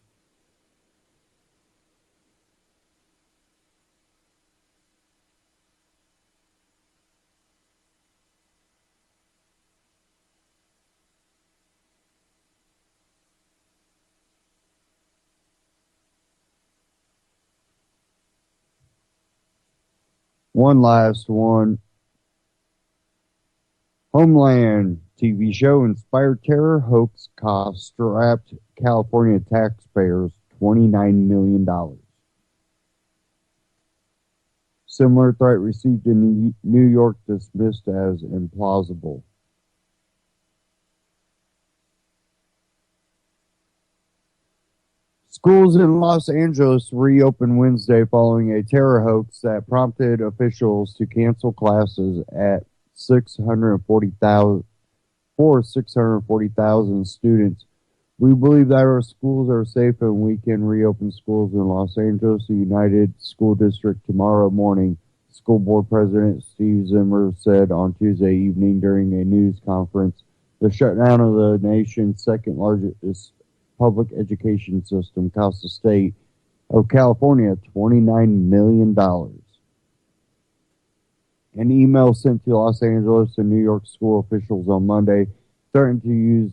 One last one. Homeland TV show inspired terror hoax cost strapped California taxpayers $29 million. Similar threat received in New York dismissed as implausible. Schools in Los Angeles reopened Wednesday following a terror hoax that prompted officials to cancel classes at 640,000 students. We believe that our schools are safe and we can reopen schools in Los Angeles United School District tomorrow morning, School Board President Steve Zimmer said on Tuesday evening during a news conference. The shutdown of the nation's second largest public education system cost the state of California $29 million. An email sent to Los Angeles and New York school officials on Monday threatened the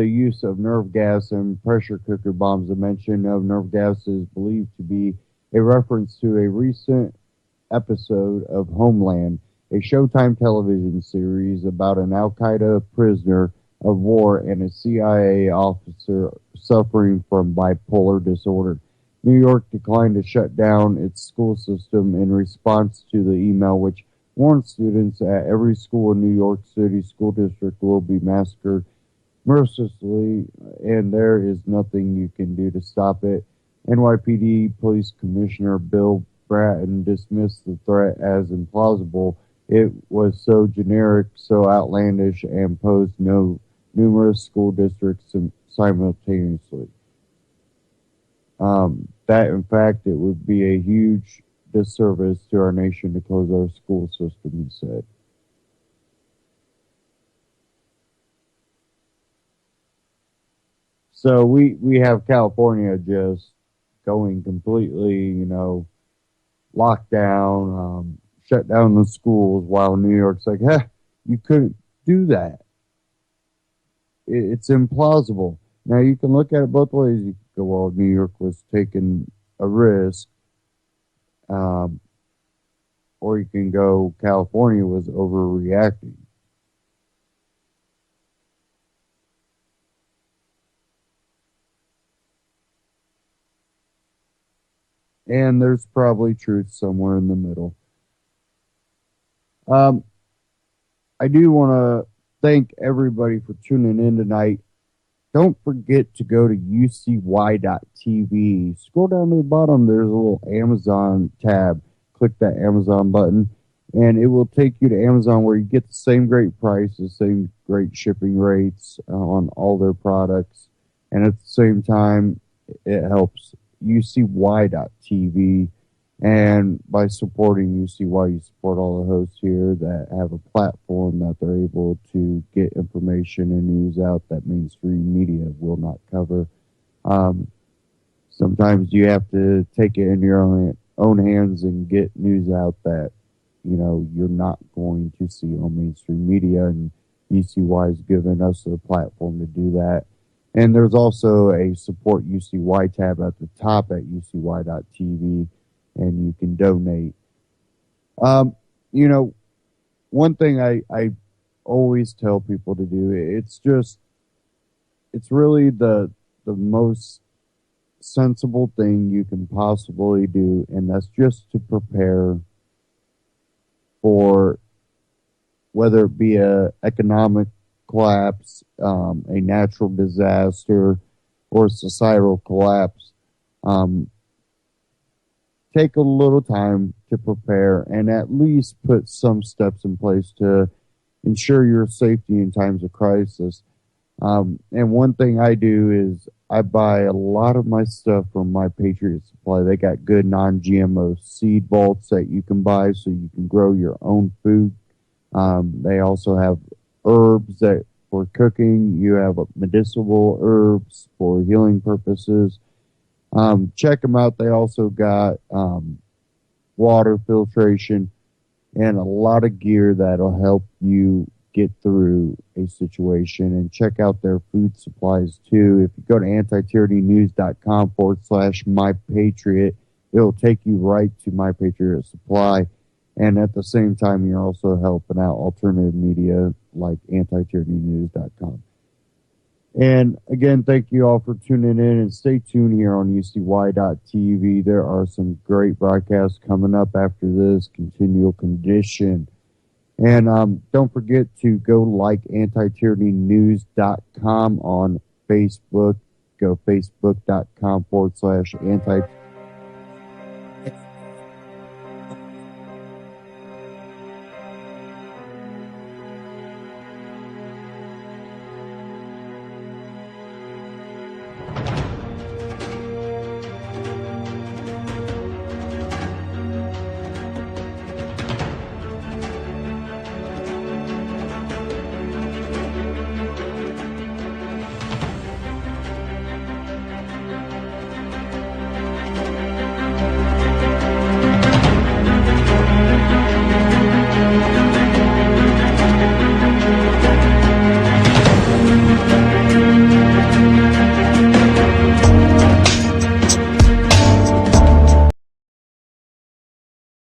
use of nerve gas and pressure cooker bombs. The mention of nerve gas is believed to be a reference to a recent episode of Homeland, a Showtime television series about an Al-Qaeda prisoner of war and a CIA officer suffering from bipolar disorder. New York declined to shut down its school system in response to the email, which warned students at every school in New York City School District will be massacred mercilessly, and there is nothing you can do to stop it. NYPD Police Commissioner Bill brat and dismissed the threat as implausible. It was so generic, so outlandish, and posed numerous school districts simultaneously. That, in fact, it would be a huge disservice to our nation to close our school system, he said. So we have California just going completely, locked down, shut down the schools, while New York's like, you couldn't do that. It's implausible. Now, you can look at it both ways. You can go, well, New York was taking a risk. Or you can go, California was overreacting. And there's probably truth somewhere in the middle. I do want to thank everybody for tuning in tonight. Don't forget to go to ucy.tv. Scroll down to the bottom. There's a little Amazon tab. Click that Amazon button, and it will take you to Amazon, where you get the same great prices, same great shipping rates on all their products. And at the same time, it helps ucy.tv. And by supporting UCY, you support all the hosts here that have a platform that they're able to get information and news out that mainstream media will not cover. Sometimes you have to take it in your own hands and get news out that, you're not going to see on mainstream media. And UCY has given us a platform to do that. And there's also a support UCY tab at the top at ucy.tv. And you can donate. One thing I always tell people to do, it's really the most sensible thing you can possibly do, and that's just to prepare for whether it be a economic collapse, a natural disaster, or a societal collapse. Take a little time to prepare and at least put some steps in place to ensure your safety in times of crisis. And one thing I do is I buy a lot of my stuff from My Patriot Supply. They got good non-GMO seed vaults that you can buy so you can grow your own food. They also have herbs that for cooking. You have medicinal herbs for healing purposes. Check them out. They also got water filtration and a lot of gear that'll help you get through a situation. And check out their food supplies too. If you go to antityrannynews.com/mypatriot, it'll take you right to My Patriot Supply. And at the same time, you're also helping out alternative media like antityrannynews.com. And again, thank you all for tuning in, and stay tuned here on ucy.tv. There are some great broadcasts coming up after this, Continual Condition. And don't forget to go like antityrannynews.com on Facebook. Go facebook.com/antityrannynews.